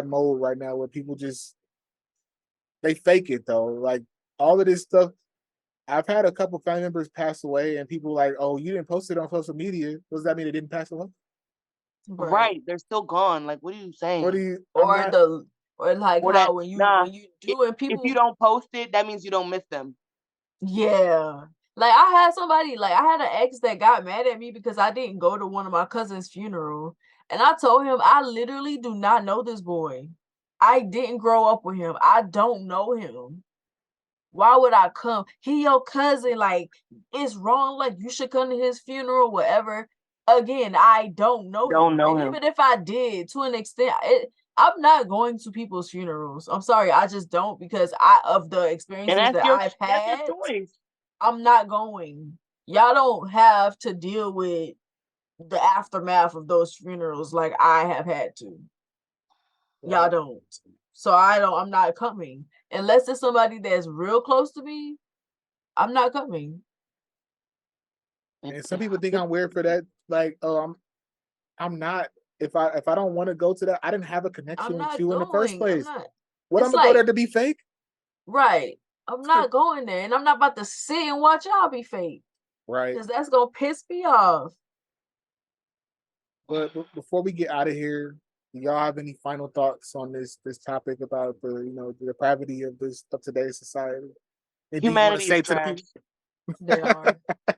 mode right now where people just they fake it though. Like all of this stuff. I've had a couple family members pass away, and people like, "Oh, you didn't post it on social media. Does that mean they didn't pass away?" Right. They're still gone. Like, what are you saying? What do you? Or like or how that, when you do and if people, you don't post it, that means you don't miss them. Yeah. Like I had somebody, like I had an ex that got mad at me because I didn't go to one of my cousin's funeral. And I told him I literally do not know this boy. I didn't grow up with him. I don't know him. Why would I come? He your cousin, like it's wrong. Like you should come to his funeral, whatever. Again, I don't know him. And even if I did, to an extent, I'm not going to people's funerals. I'm sorry, I just don't, because of the experiences that I've had. That's your choice. I'm not going. Y'all don't have to deal with the aftermath of those funerals like I have had to. Y'all don't. So I'm not coming. Unless it's somebody that's real close to me, I'm not coming. And some people think I'm weird for that. Like, oh, I'm not. If I don't want to go to that, I didn't have a connection with you in the first place. What I'm gonna go there to be fake? Right. I'm not going there, and I'm not about to sit and watch y'all be fake. Right. Because that's gonna piss me off. But before we get out of here, do y'all have any final thoughts on this topic about the depravity of today's society? Humanity is trash. They are.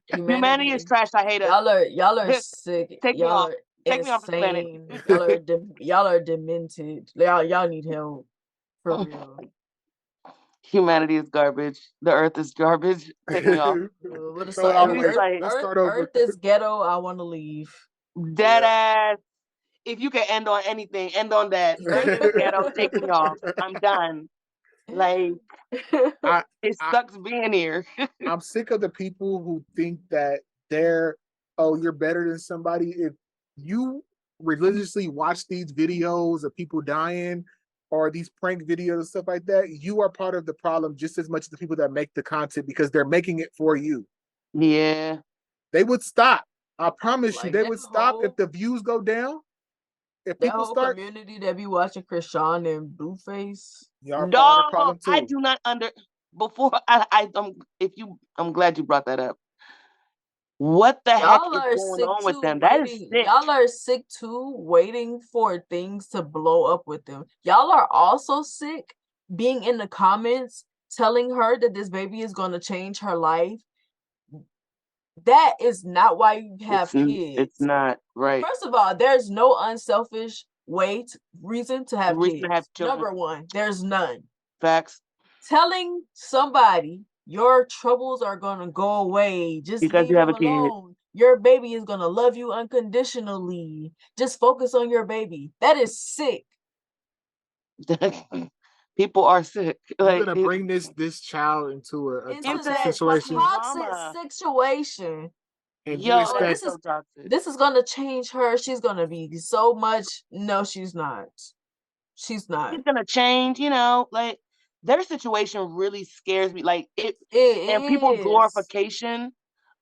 Humanity is trash. I hate it. Y'all are sick. Take me off. Take me off the planet. Y'all are demented. Y'all need help. For real. Humanity is garbage. The earth is garbage. Take me off. Let's start over. Earth is ghetto. I want to leave. Dead ass. If you can end on anything, end on that. Earth is ghetto. Take me off. I'm done. Like, it sucks being here. I'm sick of the people who think that you're better than somebody. If you religiously watch these videos of people dying or these prank videos and stuff like that, you are part of the problem just as much as the people that make the content, because they're making it for you. Yeah. They would stop. I promise you, they would stop if the views go down. If people start community that be watching Krishan and Blueface. No, I do not before I'm glad you brought that up. What the heck is going on with them? That is sick. Y'all are sick too, waiting for things to blow up with them. Y'all are also sick being in the comments telling her that this baby is going to change her life. That is not why you have kids. It's not, right. First of all, there's no unselfish reason to have kids. Number one, there's none. Facts. Telling somebody your troubles are gonna go away just because you have a alone. Your baby is gonna love you unconditionally. Just focus on your baby. That is sick. People are sick. You're gonna bring this child into a toxic situation. Toxic situation. And this is gonna change her. She's gonna be so much. No, she's not. She's not. She's gonna change. Like their situation really scares me. Like and people's glorification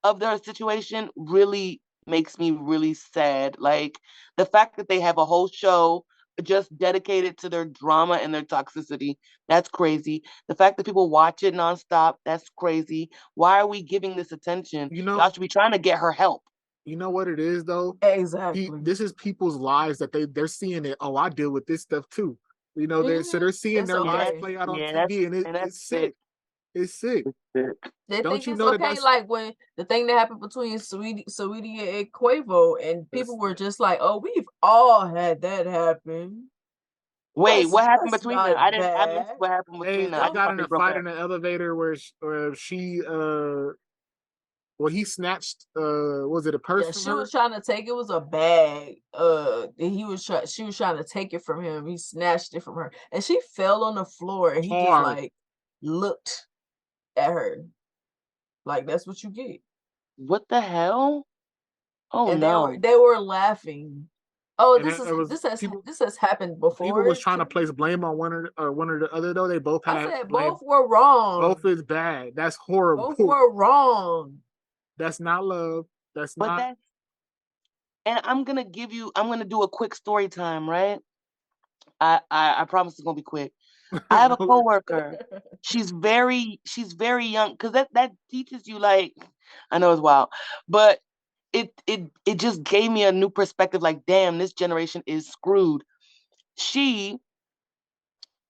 of their situation really makes me really sad. Like the fact that they have a whole show just dedicated to their drama and their toxicity. That's crazy. The fact that people watch it nonstop, that's crazy. Why are we giving this attention? Y'all should be trying to get her help. You know what it is though? Exactly. This is people's lives that they're seeing it. Oh, I deal with this stuff too. You know, they're seeing their lives play out on TV, and it's sick. It's sick. They Don't think you it's know okay, like when the thing that happened between Saweetie and Quavo, and people were just like, "Oh, we've all had that happen." Wait, what happened between them? I bad. missed what happened between them. They got in a fight in the elevator where she well, he snatched was it a purse Yeah, from she her? was trying to take it was a bag. She was trying to take it from him. He snatched it from her, and she fell on the floor, and he just like looked at her, like that's what you get. What the hell? Oh and no! They were laughing. Oh, And this has happened before. People was trying to place blame on one or the other though. They both had. I said blame. Both were wrong. Both is bad. That's horrible. Both were wrong. That's not love. That's not. And I'm gonna do a quick story time, right? I promise it's gonna be quick. I have a coworker. She's very young, because that teaches you, like, I know it's wild, but it just gave me a new perspective. Like, damn, this generation is screwed. She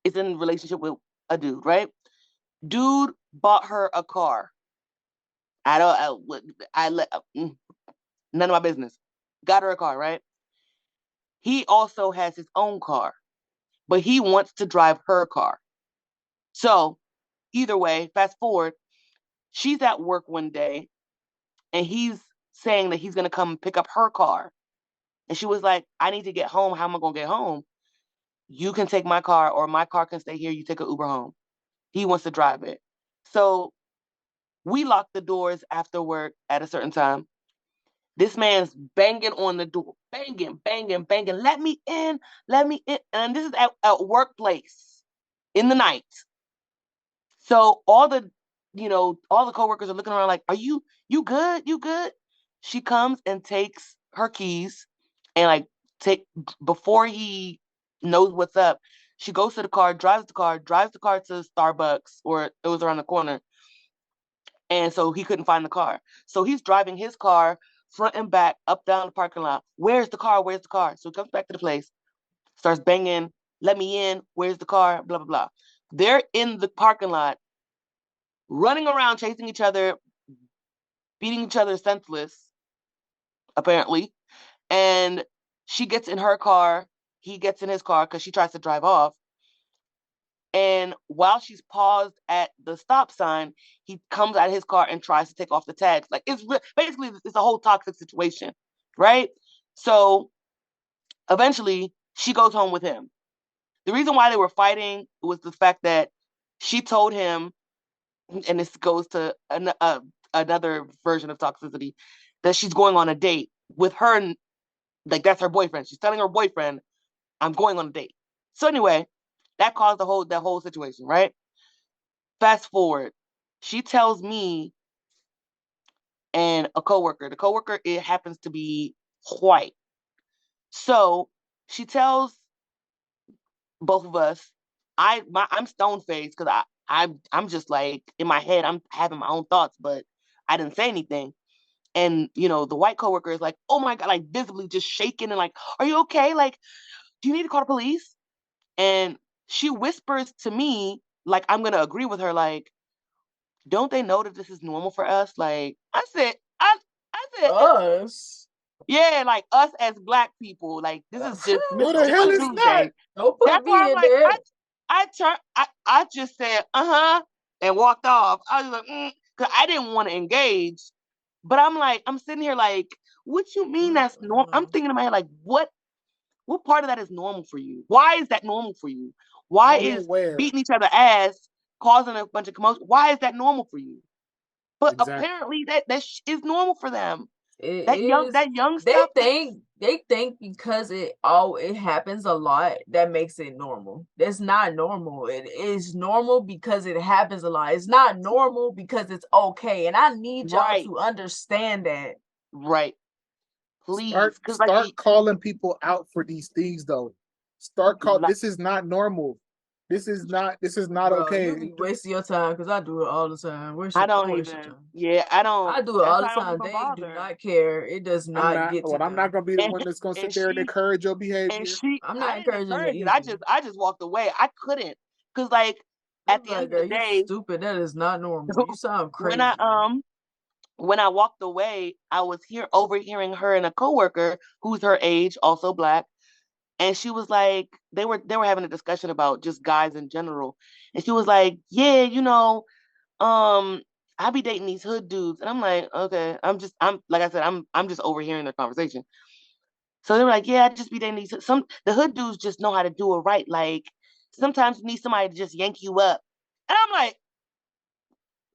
is in a relationship with a dude, right? Dude bought her a car. None of my business. Got her a car, right? He also has his own car, but he wants to drive her car. So either way, fast forward, she's at work one day and he's saying that he's going to come pick up her car. And she was like, I need to get home. How am I going to get home? You can take my car, or my car can stay here. You take an Uber home. He wants to drive it. So we lock the doors after work at a certain time. This man's banging on the door, banging. Let me in. And this is at workplace in the night. So all the coworkers are looking around like, are you good? You good? She comes and takes her keys and before he knows what's up, she goes to the car, drives the car to Starbucks, or it was around the corner. And so he couldn't find the car. So he's driving his car front and back up down the parking lot. Where's the car? So he comes back to the place, starts banging, let me in. Where's the car? Blah, blah, blah. They're in the parking lot, running around, chasing each other, beating each other senseless, apparently. And she gets in her car. He gets in his car because she tries to drive off. And while she's paused at the stop sign, he comes out of his car and tries to take off the tags. Like, it's a whole toxic situation, right? So eventually she goes home with him. The reason why they were fighting was the fact that she told him, and this goes to another version of toxicity, that she's going on a date with her, like that's her boyfriend. She's telling her boyfriend, I'm going on a date. So anyway, that caused that whole situation, right? Fast forward, she tells me and a coworker. The coworker, it happens to be white. So she tells both of us, I'm stone faced because I'm just like, in my head, I'm having my own thoughts, but I didn't say anything. And the white coworker is like, oh my God, like visibly just shaking and like, are you okay? Like, do you need to call the police? And she whispers to me, like, I'm gonna agree with her, like, don't they know that this is normal for us? Like, I said, us. Yeah, like us as Black people, like this is just what the hell is that? Don't put me in there. I just said and walked off. I was like, because I didn't want to engage, but I'm sitting here like, what you mean that's normal? I'm thinking in my head like, what part of that is normal for you? Why is that normal for you? Why is beating each other ass causing a bunch of commotion? Why is that normal for you? But apparently that is normal for them. That young stuff. They think because it happens a lot, that makes it normal. That's not normal. It is normal because it happens a lot. It's not normal because it's okay. And I need y'all to understand that. Right. Please. Start calling people out for these things though. Start call. This is not normal. This is not Bro, okay. you be wasting your time because I do it all the time. I don't Don't waste your even. time. Yeah, I don't. I do it That's all the why I don't time. even They do bother. not care. It does not get to I'm not them. gonna be the And one that's gonna sit and there and she encourage your and behavior. I'm I not didn't encouraging it encourage it. either. I just walked away. I couldn't, cause like at I'm the end like, of the girl, you day, stupid. That is not normal. You sound when crazy. when I walked away, I was overhearing her and a coworker who's her age, also Black, and she was like, they were having a discussion about just guys in general, and she was like, yeah, I be dating these hood dudes, and I'm like, okay, I'm like I said, I'm just overhearing their conversation. So they were like, yeah, I just be dating the hood dudes just know how to do it right. Like sometimes you need somebody to just yank you up, and I'm like,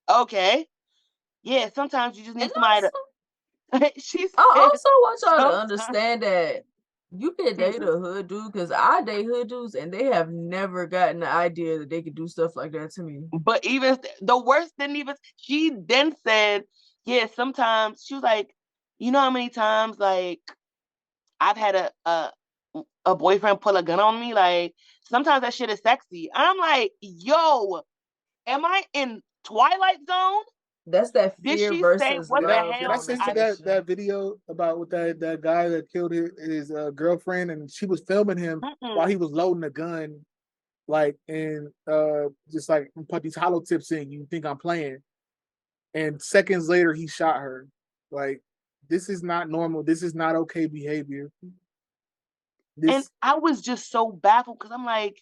okay, yeah, sometimes you just And need somebody to. also, She I said, also want y'all to sometimes. understand that you can date a hood dude because I date hood dudes and they have never gotten the idea that they could do stuff like that to me. But even the worst didn't even. She then said, yeah, sometimes she was like, you know how many times like I've had a boyfriend pull a gun on me. Like sometimes that shit is sexy. And I'm like, yo, am I in Twilight Zone? That's that Did fear she say versus what the love Did I hell? send you I that video about with that guy that killed his girlfriend, and she was filming him while he was loading a gun, like, and just like put these hollow tips in. You think I'm playing, and seconds later he shot her. Like, this is not normal. This is not okay behavior. and This I was just so baffled because I'm like,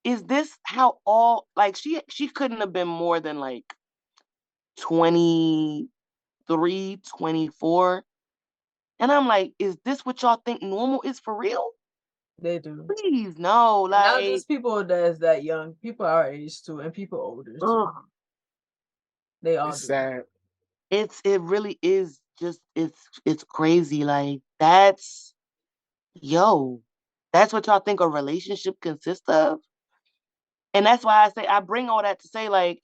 is this how all like she couldn't have been more than like 23, 24. And I'm like, is this what y'all think normal is for real? they do. Please, no. And not Like, just people that's that young, people our age too, and people older too. ugh, They all is do. sad. it really is just it's crazy. Like that's that's what y'all think a relationship consists of. And that's why I say I bring all that to say, like,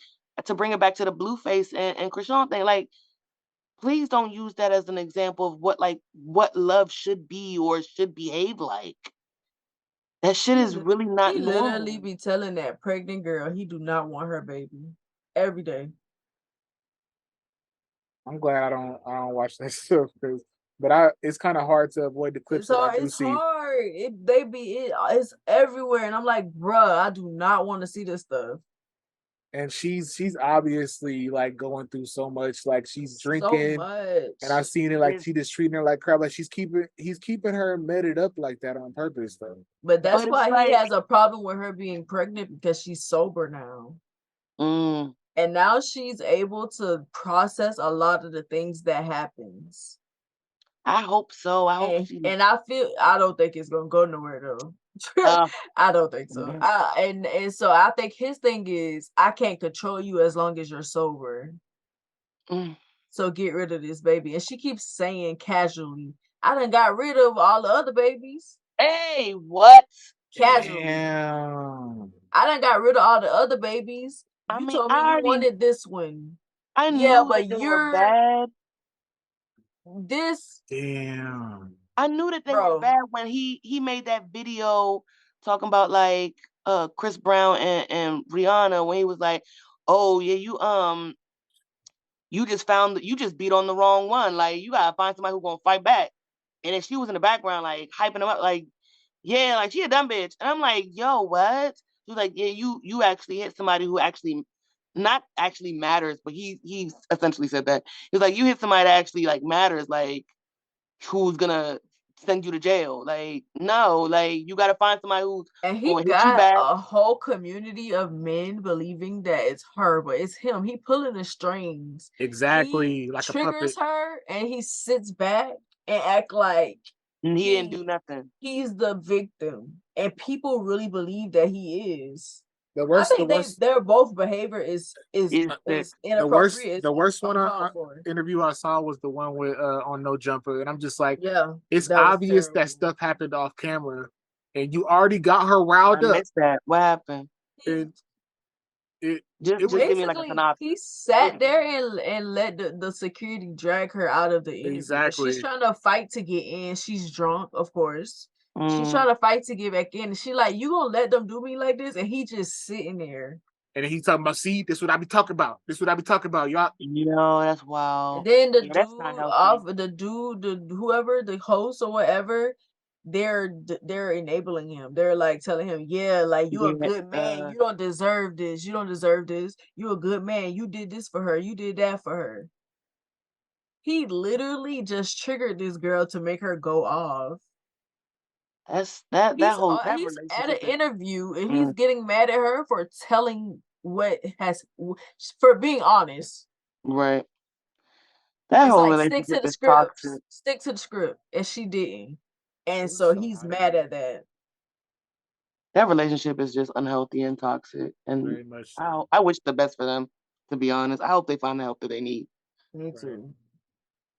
to bring it back to the Blueface and Krishan thing, like, please don't use that as an example of what love should be or should behave like. That shit is really not He literally normal. be telling that pregnant girl he do not want her baby every day. I'm glad I don't watch that stuff, but it's kind of hard to avoid the clips that I do It's see. hard. It's everywhere, and I'm like, bruh, I do not want to see this stuff. And she's obviously like going through so much. Like she's So drinking, much. and I've seen it like It's, she just treating her like crap. Like he's keeping her meted up like that on purpose, though. But that's but it's why he like, has a problem with her being pregnant because she's sober now. mm, And now she's able to process a lot of the things that happens. I hope so. I hope she. And I don't think it's gonna go nowhere though. Uh, I don't think so. mm, And so I think his thing is I can't control you as long as you're sober. mm. So get rid of this baby. And she keeps saying casually, I done got rid of all the other babies. Hey, what? Casually. Damn. I done got rid of all the other babies. I You mean, told me you wanted this one. I Yeah, knew that but they were you're bad. this, Damn. I knew that they were bro. bad when he made that video talking about like Chris Brown and Rihanna when he was like, oh yeah, you just beat on the wrong one. Like you gotta find somebody who's gonna fight back. And then she was in the background like hyping him up, like, yeah, like she a dumb bitch. And I'm like, yo, what? She was like, yeah, you actually hit somebody who actually not actually matters, but he essentially said that. He was like, you hit somebody that actually like matters, like who's gonna send you to jail. Like, no, like you gotta find somebody who's And he gonna hit you got back. a whole community of men believing that it's her, but it's him. He pulling the strings. Exactly, He like a triggers puppet. her and he sits back and act like And he didn't do he nothing. he's the victim. And people really believe that he is. The I worst, the think worst, their both behavior is Is that inappropriate. It's the worst one uncalled for. interview I saw was the one with on No Jumper, and I'm just like, Yeah, it's that was obvious that terrible. stuff happened off camera, and you already got her I riled up, missed that? What happened? and it Just it was just give me like a Basically, he synopsis. sat there and let the security drag her out of the interview. She's exactly. trying to fight to get in. She's drunk, of course. She's trying to fight to get back in. And she like, you gonna let them do me like this? And he just sitting there. And then he's talking about, see, this is what I be talking about. This is what I be talking about, y'all. Yo, that's wild. And then the whoever, the host or whatever, they're enabling him. They're like telling him, yeah, like you're a good man. You don't deserve this. You don't deserve this. You're a good man. You did this for her. You did that for her. He literally just triggered this girl to make her go off. He's at an interview and he's getting mad at her for telling for being honest. Right. That whole relationship stick to the script. Toxic. Stick to the script, and she didn't. And so he's mad at that. That relationship is just unhealthy and toxic. And very much so. I wish the best for them, to be honest. I hope they find the help that they need. Me too.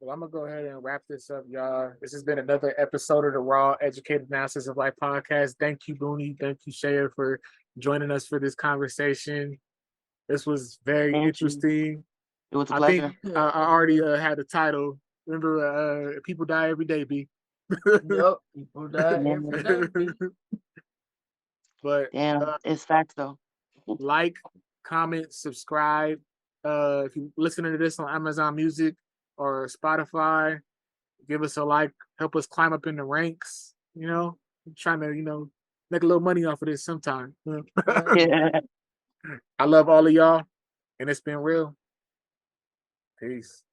Well, I'm going to go ahead and wrap this up, y'all. This has been another episode of the R.E.A.L Educated Analysis of Life podcast. Thank you, Boonie. Thank you, Ṣẹyẹ, for joining us for this conversation. This was very interesting. It was a pleasure. I think I already had the title. Remember, people die every day, B. Yep, people die every day, B. But it's facts, though. Like, comment, subscribe. If you're listening to this on Amazon Music or Spotify, give us a like, help us climb up in the ranks. You know, I'm trying to, make a little money off of this sometime. Yeah. I love all of y'all, and it's been real. Peace.